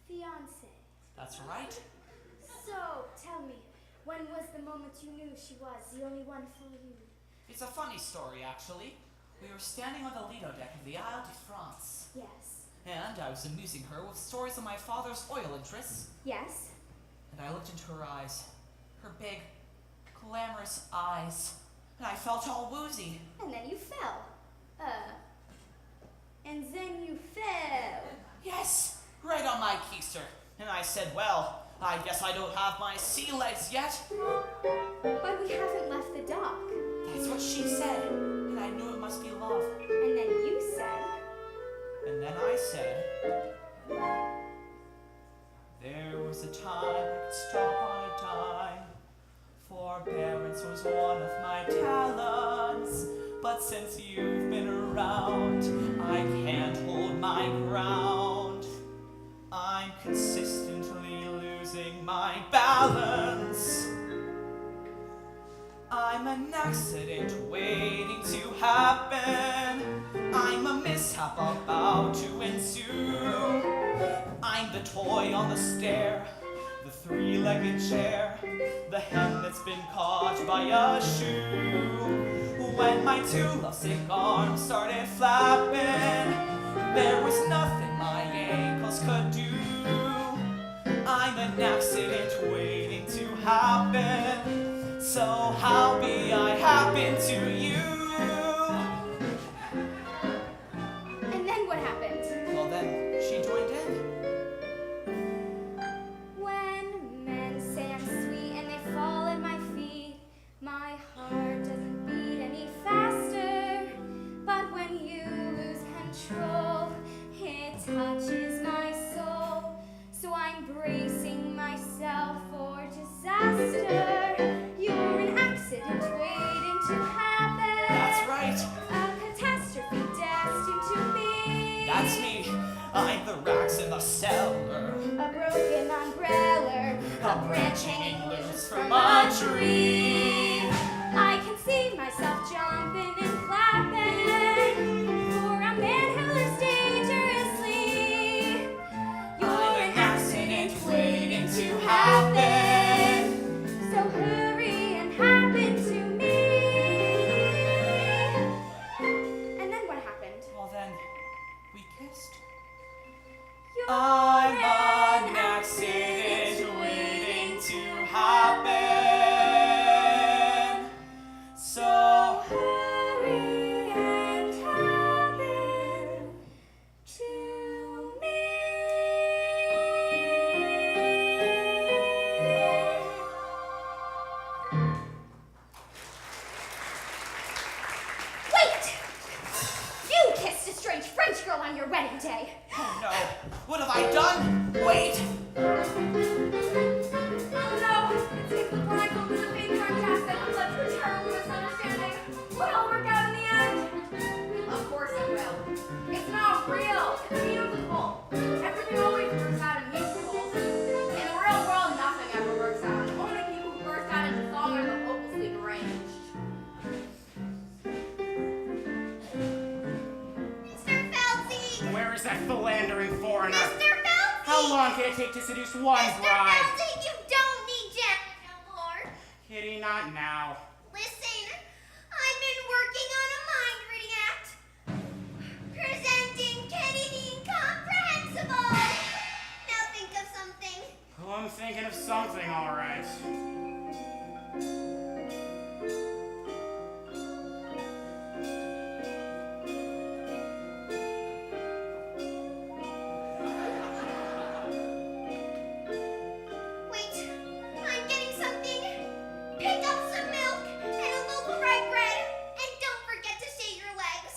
fiancé. That's right. So, tell me, when was the moment you knew she was the only one for you? It's a funny story, actually. We were standing on the Lido deck of the Isle de France, Yes. and I was amusing her with stories of my father's oil interests, Yes? and I looked into her eyes, her big, glamorous eyes, and I felt all woozy. And then you fell. And then you fell. Yes, right on my keister. And I said, well, I guess I don't have my sea legs yet. But we haven't left the dock. That's what she said. And my talons, but since you've been around, I can't hold my ground. I'm consistently losing my balance. I'm an accident waiting to happen. I'm a mishap about to ensue. I'm the toy on the stair, the three-legged chair, the hen that's been caught by a shoe. When my two lovesick arms started flapping, there was nothing my ankles could do. I'm an accident waiting to happen, so how be I happen to you? And then what happened? Well then, she joined in. When men say I'm sweet and they fall at my feet, my heart doesn't beat any faster. But when you lose control, it touches my soul. So I'm bracing myself for disaster. You're an accident waiting to happen. That's right. A catastrophe destined to be. That's me. I'm the racks in the cellar. A broken umbrella, A branch hanging loose from a tree. I can see myself jumping and clapping for a man who lives dangerously. You're an accident waiting to happen, so hurry and happen to me. And then what happened? Well then, we kissed. You're I'm an accident waiting to happen. So hurry and happen to me. Wait! You kissed a strange French girl on your wedding day. oh no, what have I done? Wait! Oh no, it seems the chronicles in the paper are cast that led to a terrible misunderstanding. Will it all work out in the end? Of course it will. It's not real. It's a musical. Everything always works out in musicals. In the real world, nothing ever works out. Only the people who burst out into song are the hopelessly deranged. Mr. Felty! Where is that philandering foreigner? Mr. Felty! How long can it take to seduce one Mr. bride? Felty, you don't need Jack no more. Kitty, not now. Listen, I've been working on a mind reading act. Presenting Kitty the Incomprehensible. Now think of something. Oh, I'm thinking of something, all right. Wait, I'm getting something. Pick up some milk and a loaf of rye bread, and don't forget to shave your legs.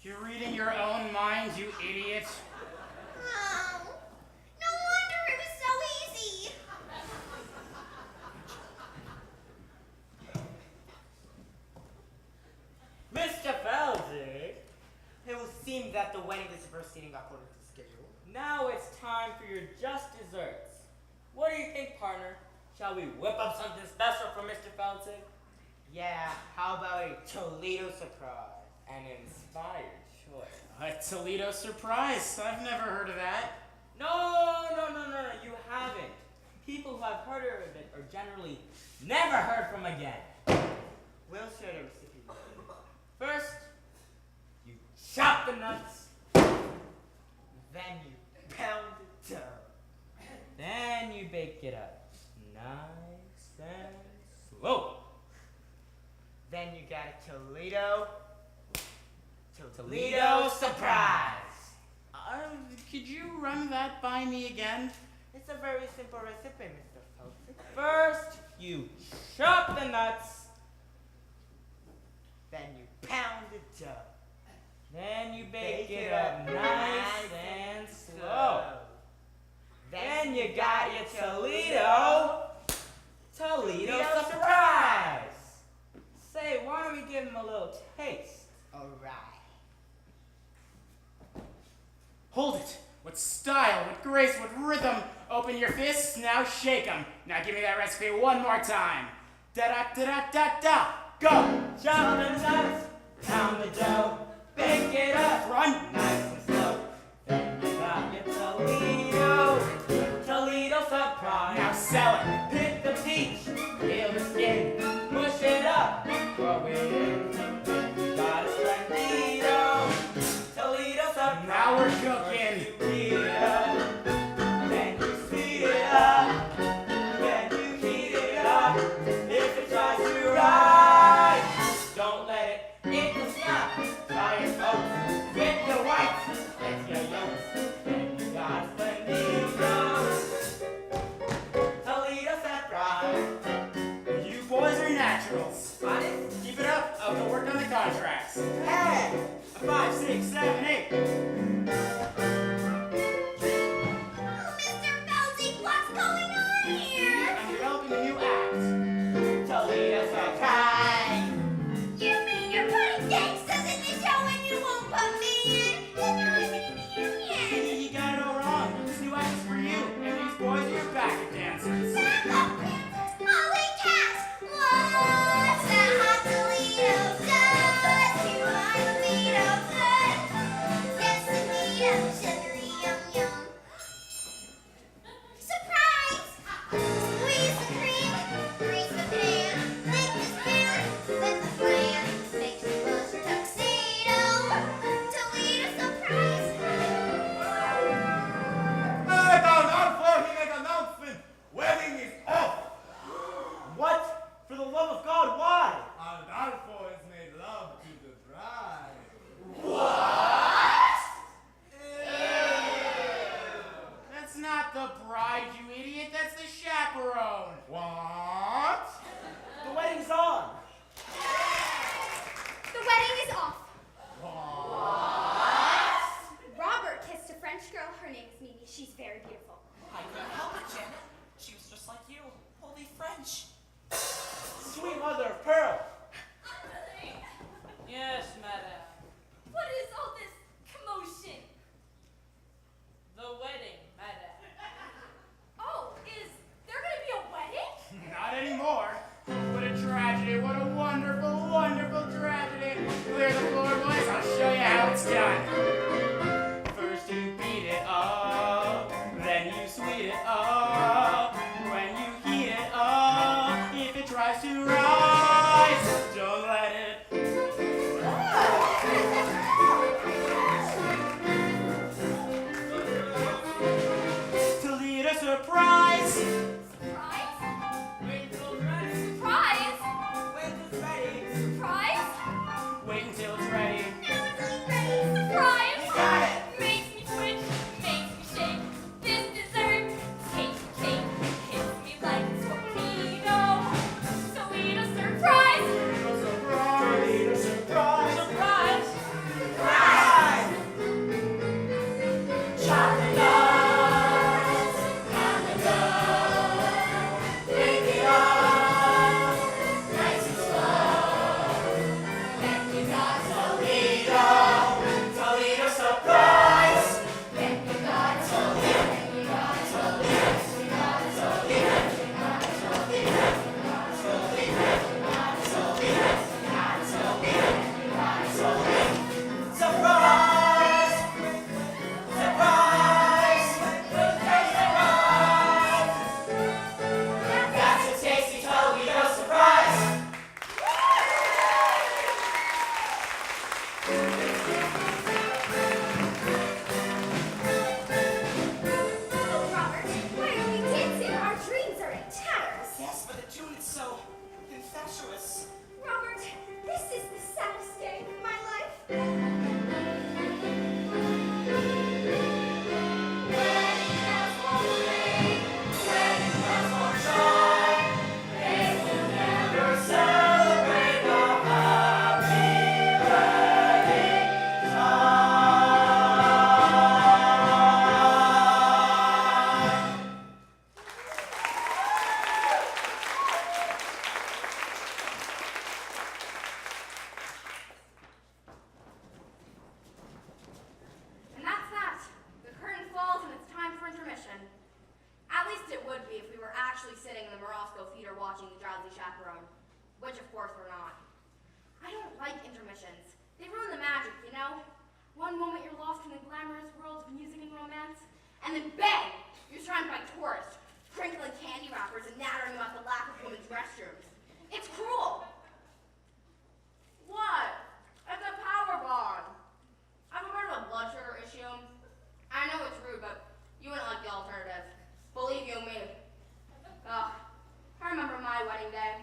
You're reading your own mind, you idiot. Oh, no wonder it was so easy. Mr. Feldy, it will seem that the wedding is proceeding according to schedule. Now it's time for your just desserts. What do you think, partner? Shall we whip up something special for Mr. Felty? Yeah, how about a Toledo surprise? An inspired choice. A Toledo surprise? I've never heard of that. No, you haven't. People who have heard of it are generally never heard from again. We'll share the recipe with you. First, you chop the nuts. Then you pound the dough. Then you bake it up. Nice and slow. Then you got a Toledo surprise. Could you run that by me again? It's a very simple recipe, Mr. Felty. First, you chop the nuts. Then you pound the dough. Then you bake it up nice and slow. Then you got your Toledo surprise. give him a little taste. Alright. Hold it. With style, with grace, with rhythm. Open your fists, now shake 'em. Now give me that recipe one more time. Da-da-da-da-da-da. Go! Chop and slice, pound the dough, bake it up, Run! nice and slow. Then you got your Toledo, Toledo surprise. Now sell it. Pick the peach, peel the skin, mush it up, throw it in. Then you got a Splendido, Toledo surprise. Now we're cooking. First you heat it up, then you speed it up, then you heat it up. If it tries to rise, don't let it the snap. Try your oats with your whites, let your yolks. Then you got a Splendido, Toledo surprise. You boys are naturals. Honest? Keep it up. I'll go work on the contracts. Hey! A 5, 6, 7, 8. Oh, Mr. Felty, what's going on here? I'm developing a new act. Toledo surprise. You mean you're putting gangsters in the show and you won't put me in? Then you're in the union. You got it all wrong. This new act is for you. And these boys are your backup dancers. Backup dancers? Holy cats! What's that hot Toledo does to my libido good? traditions. They ruin the magic, you know? One moment you're lost in the glamorous world of music and romance, and then bang! You're surrounded by tourists, crinkling candy wrappers and nattering about the lack of women's restrooms. It's cruel! What? It's a power bond. I'm aware of a blood sugar issue. I know it's rude, but you wouldn't like the alternative. Believe you me. Ugh. I remember my wedding day.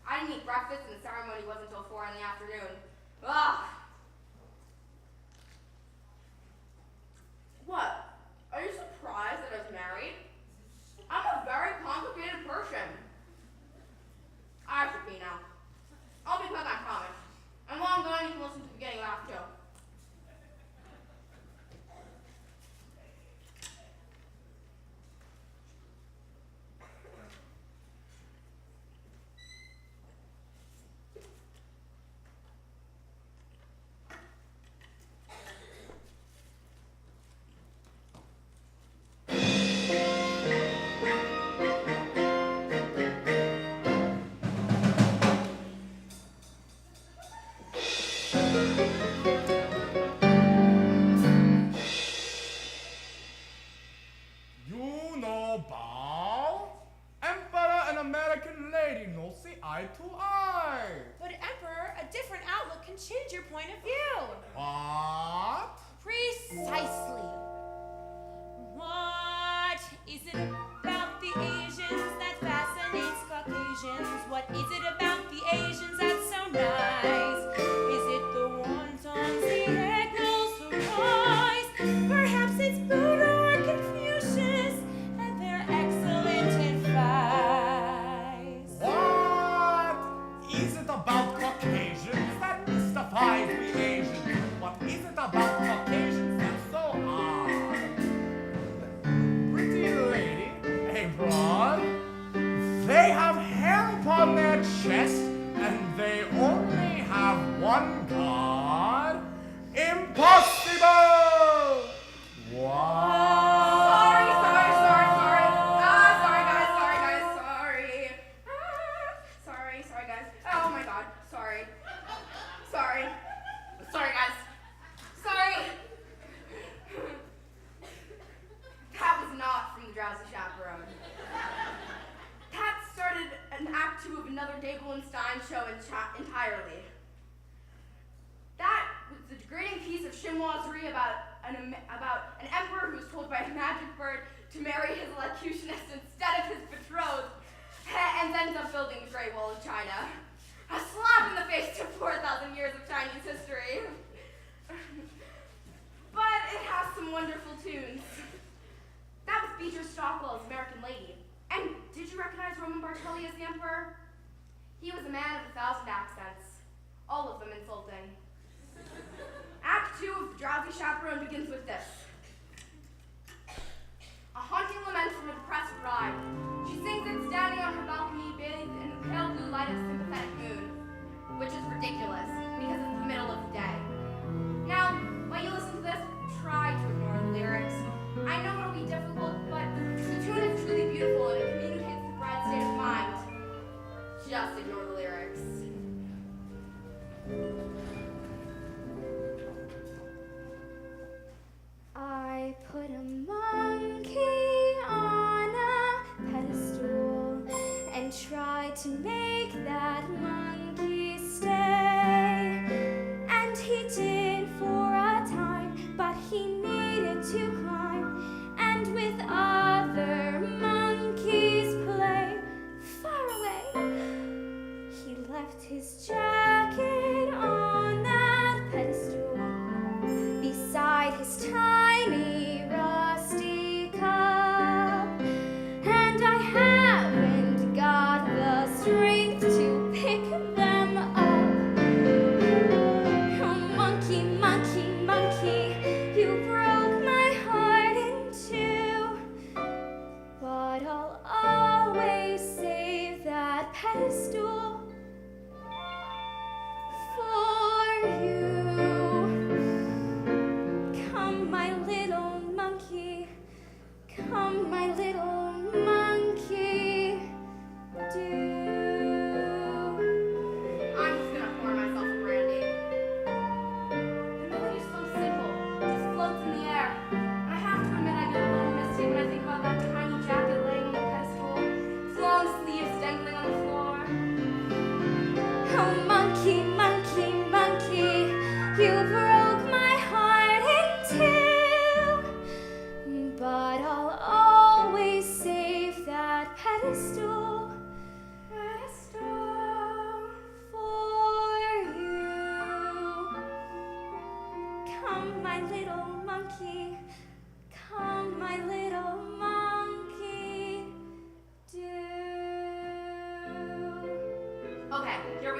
I didn't eat breakfast and the ceremony wasn't until 4 in the afternoon. Ugh. What? Are you surprised that I was married? I'm a very complicated person. I should be now. I'll be quick, I promise. And while I'm going, you can listen to the beginning of Act 2. You know Bao? Emperor and American lady no see eye to eye. But Emperor, a different outlook can change your point of view. What? Precisely. What is it about the Asians that fascinates Caucasians? What is it about the Asians that's so nice? Is it the wontons, the egg rolls, the rice? Perhaps it's Buddha or Confucius and their excellent advice. What is it about Caucasians that mystifies we Asians? What is it about Caucasians that's so odd? Pretty lady, a broad, they have hair upon their chest and they only have one god. Impossible! What? Sorry. Sorry, guys. Oh my god. Sorry, guys. Sorry. That was not from the Drowsy Chaperone. That started an Act 2 of another Daigle and Stein show entirely. That was the degrading piece of chinoiserie about an emperor who was told by a magic bird to marry his elocutionist instead of his betrothed, and ends up building the Great Wall of China. A slap in the face to 4,000 years of Chinese history. But it has some wonderful tunes. That was Beecher Stockwell's American Lady. And did you recognize Roman Bartelli as the emperor? He was a man of 1,000 accents, all of them insulting. Act 2 of The Drowsy Chaperone begins with this. A haunting lament from a depressed bride. She sings it standing on her balcony, bathed in the pale blue light of a sympathetic moon, which is ridiculous because it's the middle of the day. Now, while you listen to this, try to ignore the lyrics. I know it'll be difficult, but the tune is truly beautiful and it communicates the bride's state of mind. Just ignore the lyrics. I put a monkey on a pedestal and tried to make that monkey stay.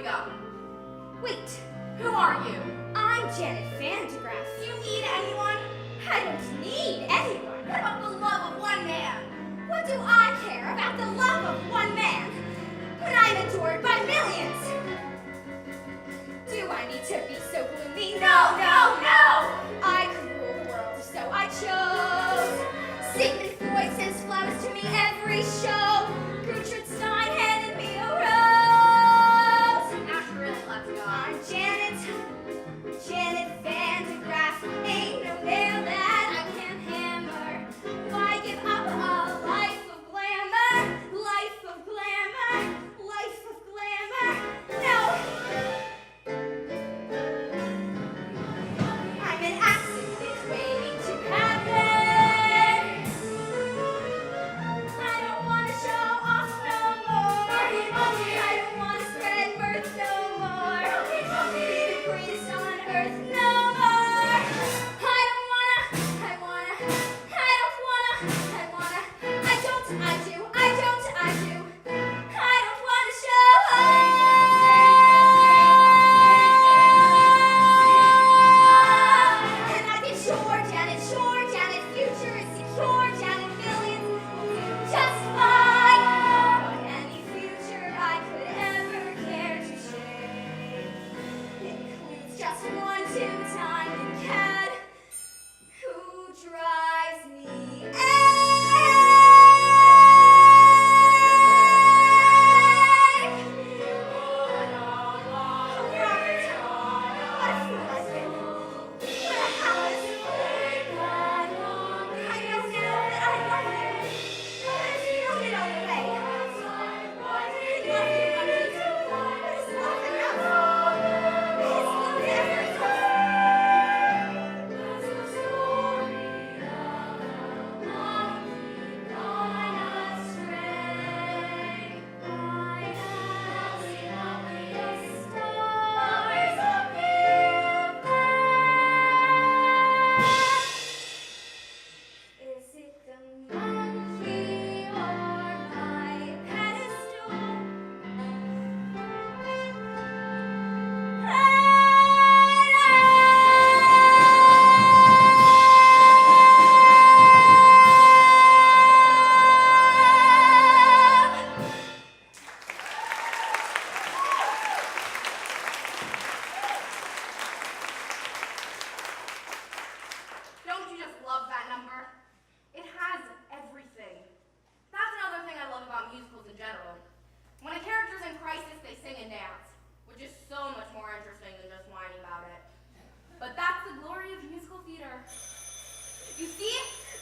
go. Wait, Who are you? I'm Janet Vandegraff. Do you need anyone? I don't need anyone. What about the love of one man? What do I care about the love of one man when I'm adored by millions? Do I need to be so gloomy? No, no, no! I could rule the world, so I chose. Sigmund Freud sends flowers to me every show. Gertrude Stein handed me a rose. Now she really lets go. I'm Janet Vandegraff. Ain't no nail that I can't hammer. Why give up a life of glamour? Life of glamour, life of glamour. No. I'm an accident waiting to happen. I don't want to show off no more. I don't want to spread mirth no more. Be the greatest on earth no more. I don't wanna. show off. And I've been sure, Janet, future is secure, Janet, millions will do just fine. But any future I could ever care to share includes just one two-timing cat who drives me Is it the monkey or my pedestal? Don't you just love that number? It has everything. That's another thing I love about musicals in general. When a character's in crisis, they sing and dance, which is so much more interesting than just whining about it. But that's the glory of musical theater. You see?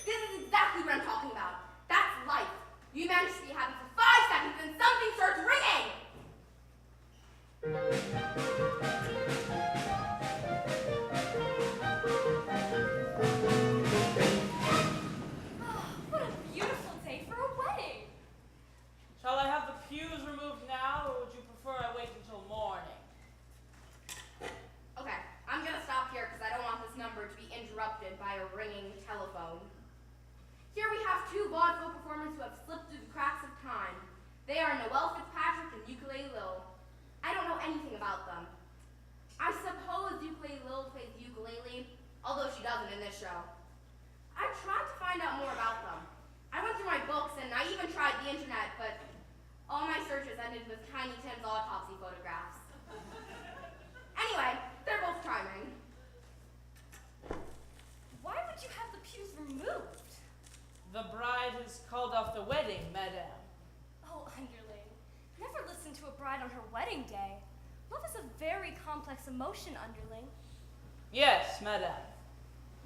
This is exactly what I'm talking about. That's life. You manage to be happy for 5 seconds and something starts ringing! Oh, what a beautiful day for a wedding. Shall I have the pews removed now, or would you prefer I wait until morning? Okay, I'm gonna stop here because I don't want this number to be interrupted by a ringing telephone. Here we have 2 vaudeville performers who have slipped through the cracks of time. They are Noel Fitzpatrick and Ukulele Lil. I don't know anything about them. I suppose Ukulele Lil plays the ukulele, although she doesn't in this show. I tried to find out more about them. I went through my books and I even tried the internet, but all my searches ended with Tiny Tim's autopsy photographs. Anyway, they're both charming. Why would you have the pews removed? The bride has called off the wedding, madame. Oh, underling. Never listen to a bride on her wedding day. Love is a very complex emotion, underling. Yes, madame.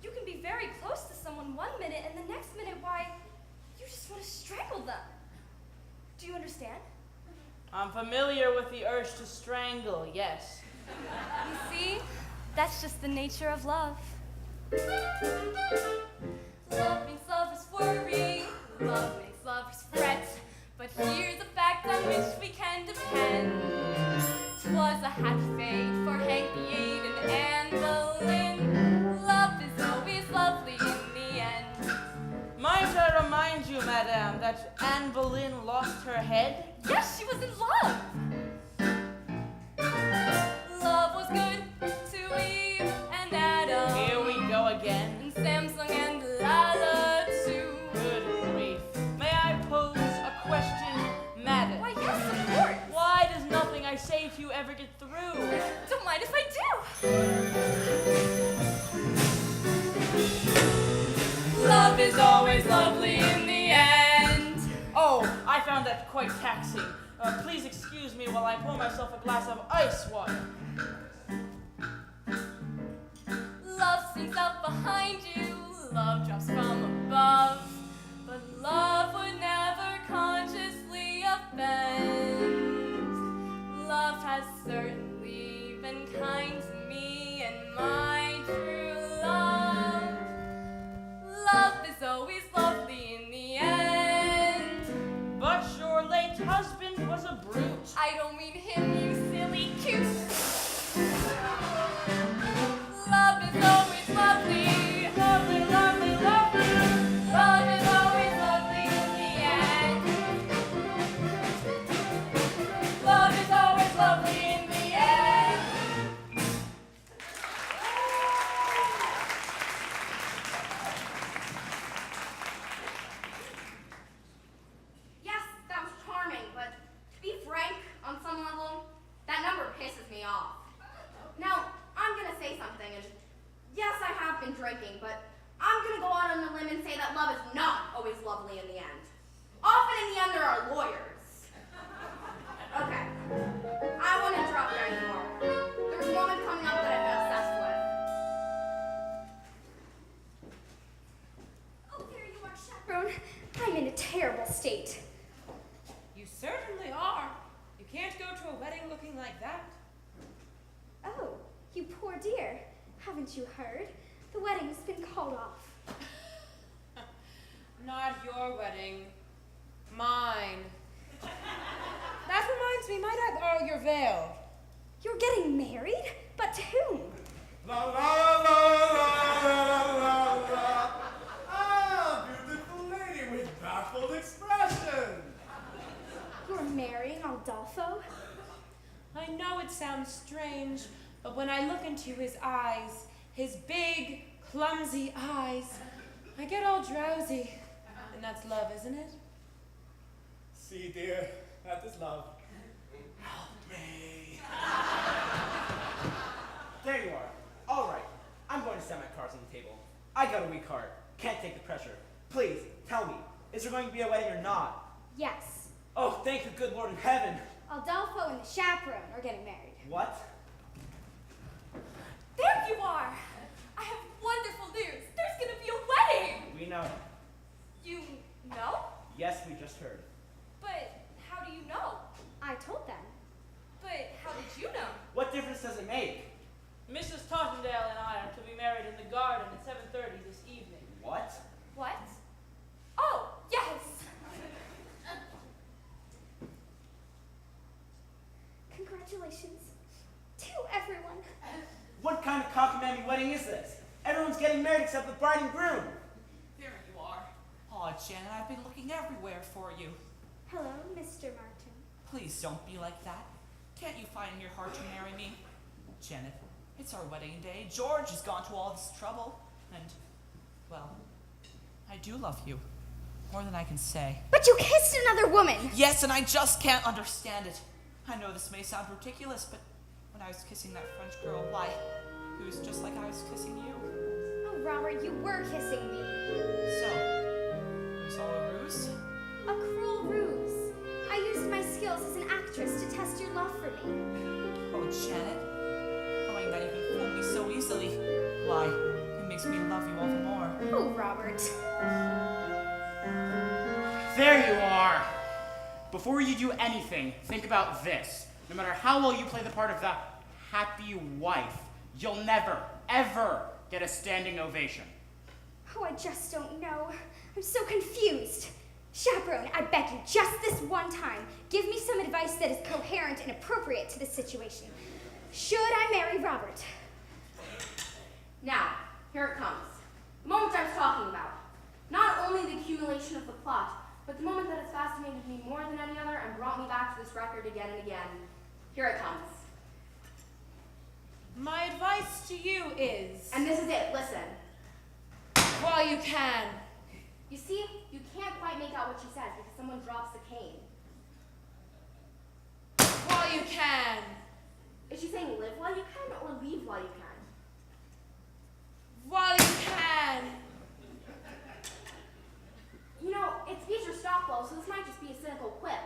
You can be very close to someone one minute and the next minute, why, you just want to strangle them. Do you understand? I'm familiar with the urge to strangle, yes. You see? That's just the nature of love. Love makes lovers worry, love makes lovers fret. But here's a fact on which we can depend. 'Twas a happy fate for Hank VIII and Anne Boleyn. Love is always lovely in the end. Might I remind you, madame, that Anne Boleyn lost her head? Yes, she was in love. quite taxing. Please excuse me while I pour myself a glass of ice water. Love sneaks up behind you, love drops from above, but love would never consciously offend. Love has certainly been kind to me and my true love. Love is always lovely in the end. But your late husband was a brute. I don't mean him, you silly coot. Love is always lovely. Lovely, lovely, lovely. Love is always lovely in the end. Love is always lovely in the end. Yes, that was charming, but to be frank, on some level, that number pisses me off. Now, I'm gonna say something, and yes, I have been drinking, but I'm gonna go out on a limb and say that love is not always lovely in the end. Often in the end, there are lawyers. Okay, I won't interrupt you anymore. There's a woman coming up that I've been obsessed with. Oh, there you are, Chaperone. I'm in a terrible state. You certainly are. You can't go to a wedding looking like that. Oh, you poor dear. Haven't you heard? The wedding's been called off. Not your wedding. Mine. That reminds me, might I borrow your veil? You're getting married? But to whom? La la la la la la la. Ah, beautiful lady with baffled expression. You're marrying Aldolfo? I know it sounds strange, but when I look into his eyes, his big, clumsy eyes, I get all drowsy. And that's love, isn't it? See, dear, that is love. Help me. There you are. All right. I'm going to set my cards on the table. I got a weak heart. Can't take the pressure. Please, tell me, is there going to be a wedding or not? Yes. Oh, thank the good Lord in heaven. Aldolfo and the chaperone are getting married. What? There you are. I have wonderful news. There's gonna be a wedding. We know. You know? Yes, we just heard. But how do you know? I told them. But how did you know? What difference does it make? Mrs. Tottendale and I are to be married in the garden at 7:30 this evening. What? What? Oh, yes. Congratulations to everyone. What kind of cockamamie wedding is this? Everyone's getting married except the bride and groom. There you are. Aw, Janet, I've been looking everywhere for you. Hello, Mr. Martin. Please don't be like that. Can't you find in your heart to marry me? Janet, it's our wedding day. George has gone to all this trouble. And, well, I do love you. More than I can say. But you kissed another woman. Yes, and I just can't understand it. I know this may sound ridiculous, but when I was kissing that French girl, why, it was just like I was kissing you. Oh, Robert, you were kissing me. So, it was all a ruse? A cruel ruse. I used my skills as an actress to test your love for me. Oh, Janet, knowing that you can fool me so easily, why, it makes me love you all the more. Oh, Robert. There you are. Before you do anything, think about this. No matter how well you play the part of the happy wife, you'll never, ever get a standing ovation. Oh, I just don't know. I'm so confused. Chaperone, I beg you, just this one time, give me some advice that is coherent and appropriate to the situation. Should I marry Robert? Now, here it comes. The moment I was talking about. Not only the accumulation of the plot, but the moment that has fascinated me more than any other and brought me back to this record again and again. Here it comes. My advice to you is, And this is it, listen. while you can, You see, you can't quite make out what she says because someone drops the cane. while you can, Is she saying live while you can or leave while you can? while you can. You know, it's Beecher Stockwell, so this might just be a cynical quip.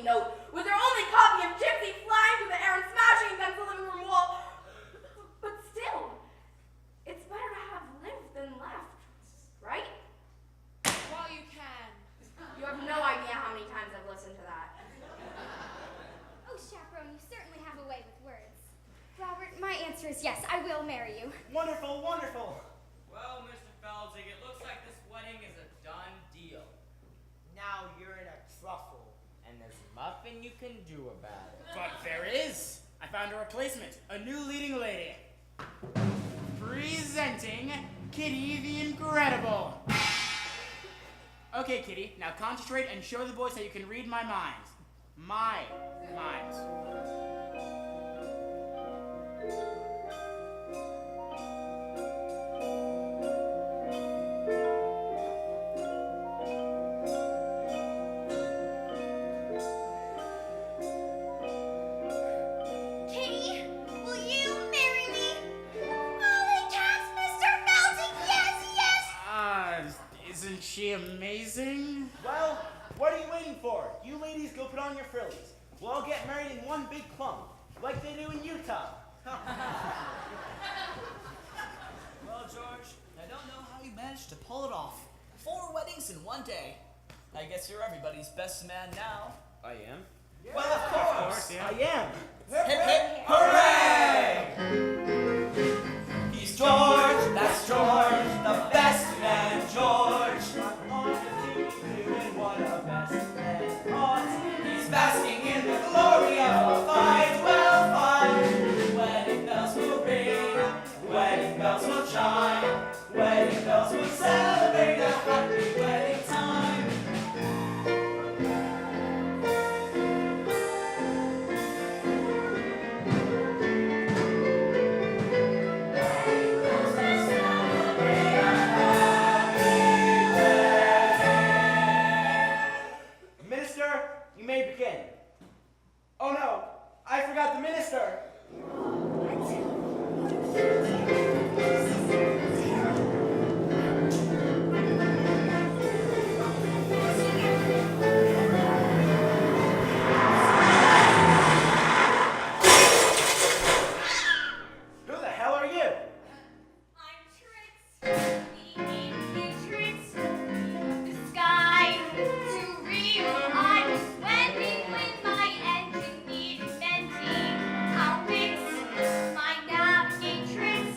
note with their only copy of Gypsy flying through the air and smashing against the living room wall. But still, it's better to have lived than left, right? While you can. You have no idea how many times I've listened to that. Oh, Chaperone, you certainly have a way with words. Robert, my answer is yes, I will marry you. Wonderful, wonderful. Well, Mr. Feldzig, it looks like this wedding is a done deal. Now you're in a truffle. And there's nothing you can do about it. But there is. I found a replacement, a new leading lady. Presenting Kitty the Incredible. Okay, Kitty, now concentrate and show the boys how you can read my mind. My mind. Kitty, will you marry me? Holy cats, Mr. Felton, yes, yes! Isn't she amazing? Well, what are you waiting for? You ladies go put on your frillies. We'll all get married in one big clump, like they do in Utah. Well, George, I don't know how you managed to pull it off. 4 weddings in one day. I guess you're everybody's best man now. I am. Well, of course, yeah. I am. Hip hip Hooray! He's George, that's George, the best man, George. I'm honored to be doing what a best man ought. He's basking in the glory of a fine, well fine. Wedding bells will ring, wedding bells will chime, wedding bells will celebrate a happy wedding time. Minister, you may begin. Oh no, I forgot the minister. Who the hell are you? I'm Trix. We need new tricks. The sky too real. I was sweating when my engine needed mending. I'll fix my navigatrix.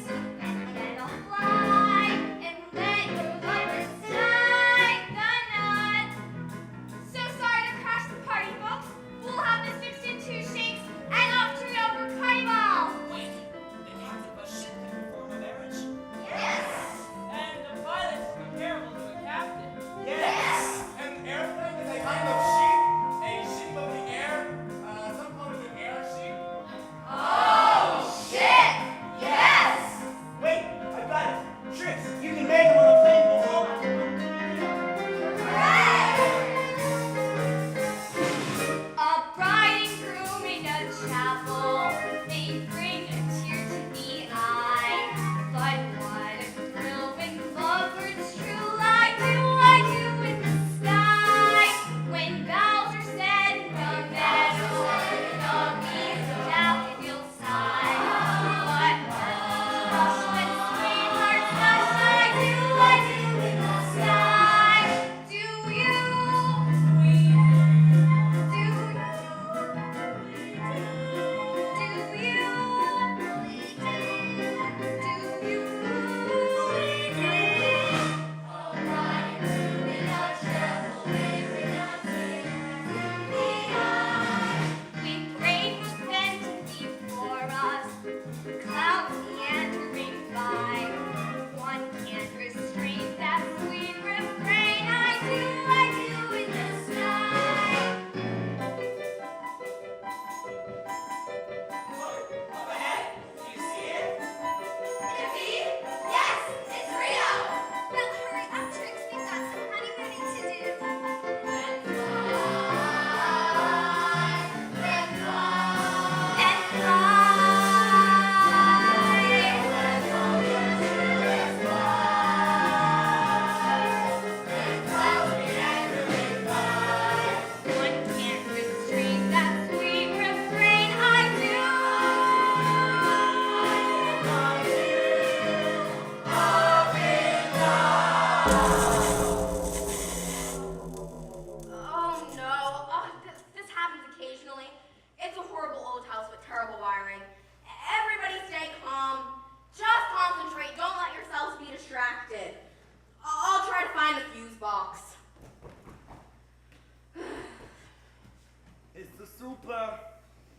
super.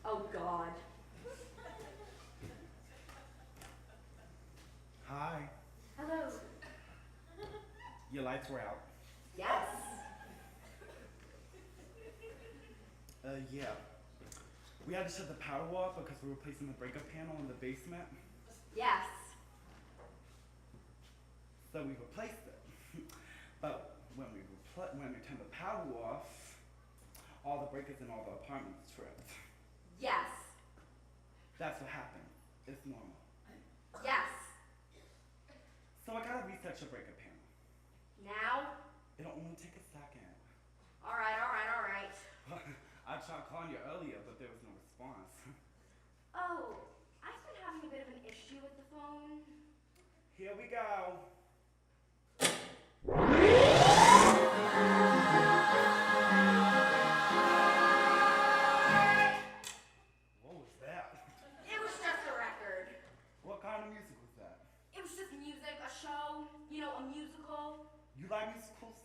Oh, God. Hi. Hello. Your lights were out. Yes. Yeah. We had to shut the power off because we were replacing the breaker panel in the basement. Yes. So we replaced it. But when we turned the power off, all the breakers in all the apartments tripped. Yes. That's what happened. It's normal. Yes. So I gotta reset your breaker panel. Now? It'll only take a second. All right. I tried calling you earlier, but there was no response. Oh, I've been having a bit of an issue with the phone. Here we go. What was that? It was just a record. What kind of music was that? It was just music, a show, a musical. You like musicals?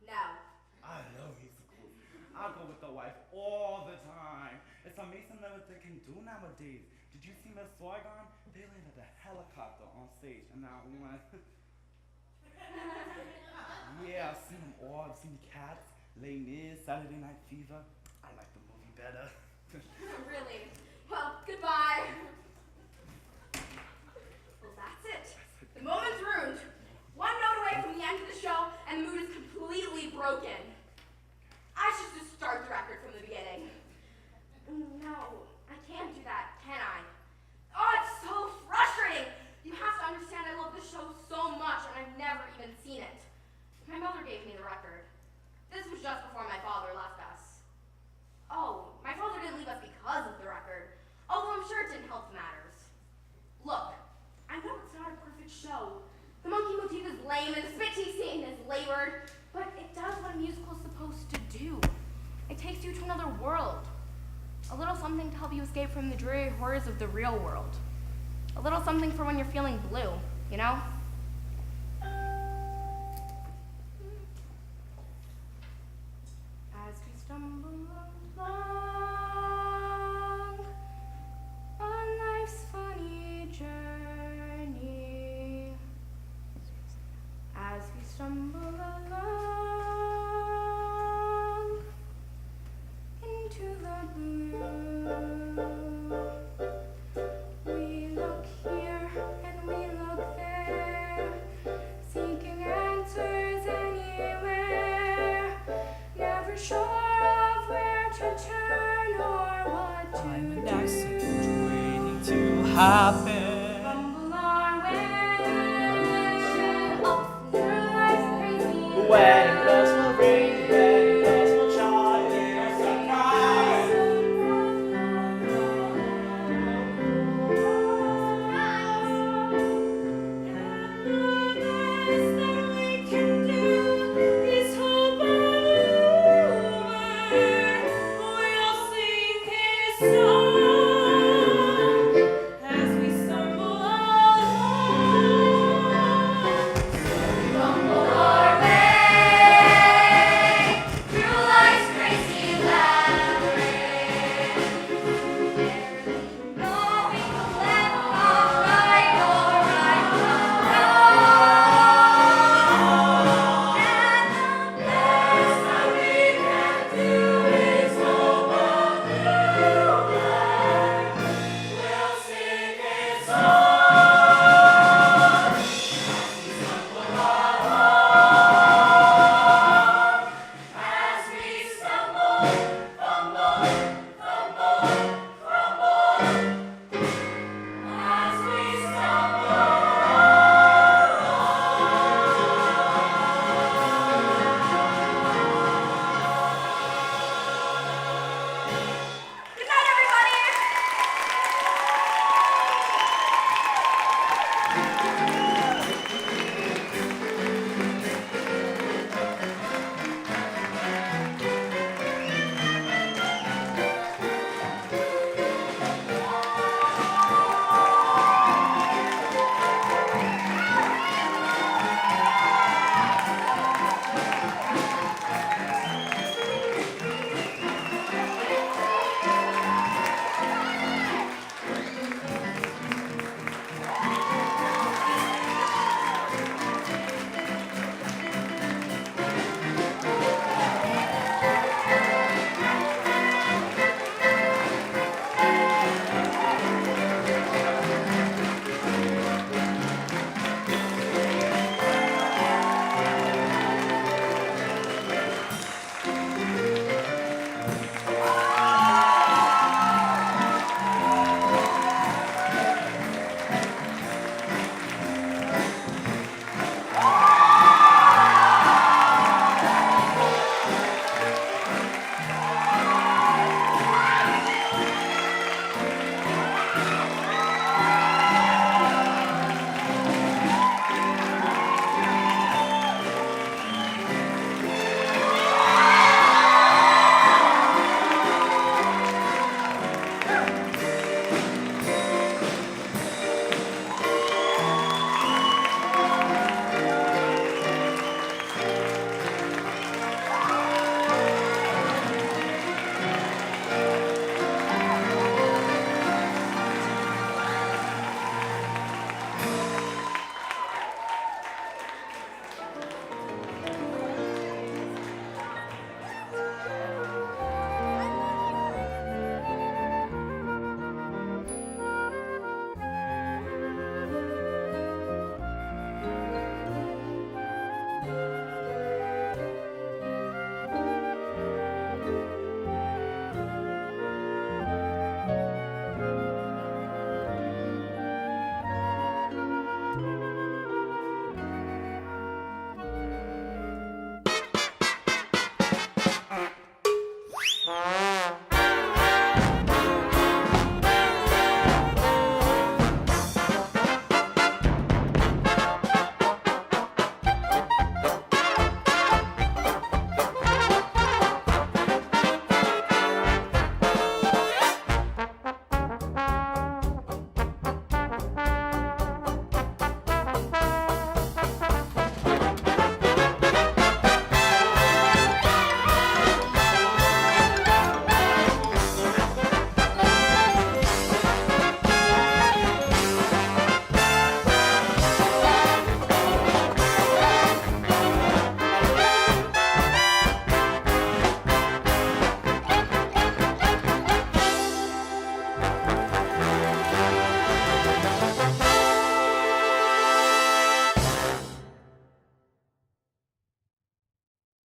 No. I love musicals. I go with the wife all the time. It's amazing what they can do nowadays. Did you see Miss Saigon? They landed a helicopter on stage and now one. Yeah, I've seen them all. I've seen Cats, Les Mis, Saturday Night Fever. I like the movie better. Really? Well, goodbye. Well, that's it. The moment's ruined. One note away from the end of the show, and the mood is completely broken. I should just start the record from the beginning. No, I can't do that, can I? Oh, it's so frustrating. You have to understand I love this show so much, and I've never even seen it. My mother gave me the record. This was just before my father left us. Oh, my father didn't leave us because of the record, although I'm sure it didn't help matters. Look, I know it's not a perfect show. The monkey motif is lame and the spit tea scene is labored, but it does what a musical is supposed to do. It takes you to another world. A little something to help you escape from the dreary horrors of the real world. A little something for when you're feeling blue, you know? As we stumble along on life's funny journey, as we stumble along into the blue, we look here and we look there, seeking answers anywhere, never sure of where to turn or what to I'm an do. accident waiting to happen. Fumble our way up through life's crazy Wedding bells will ring, wedding bells will chime, in a surprise. So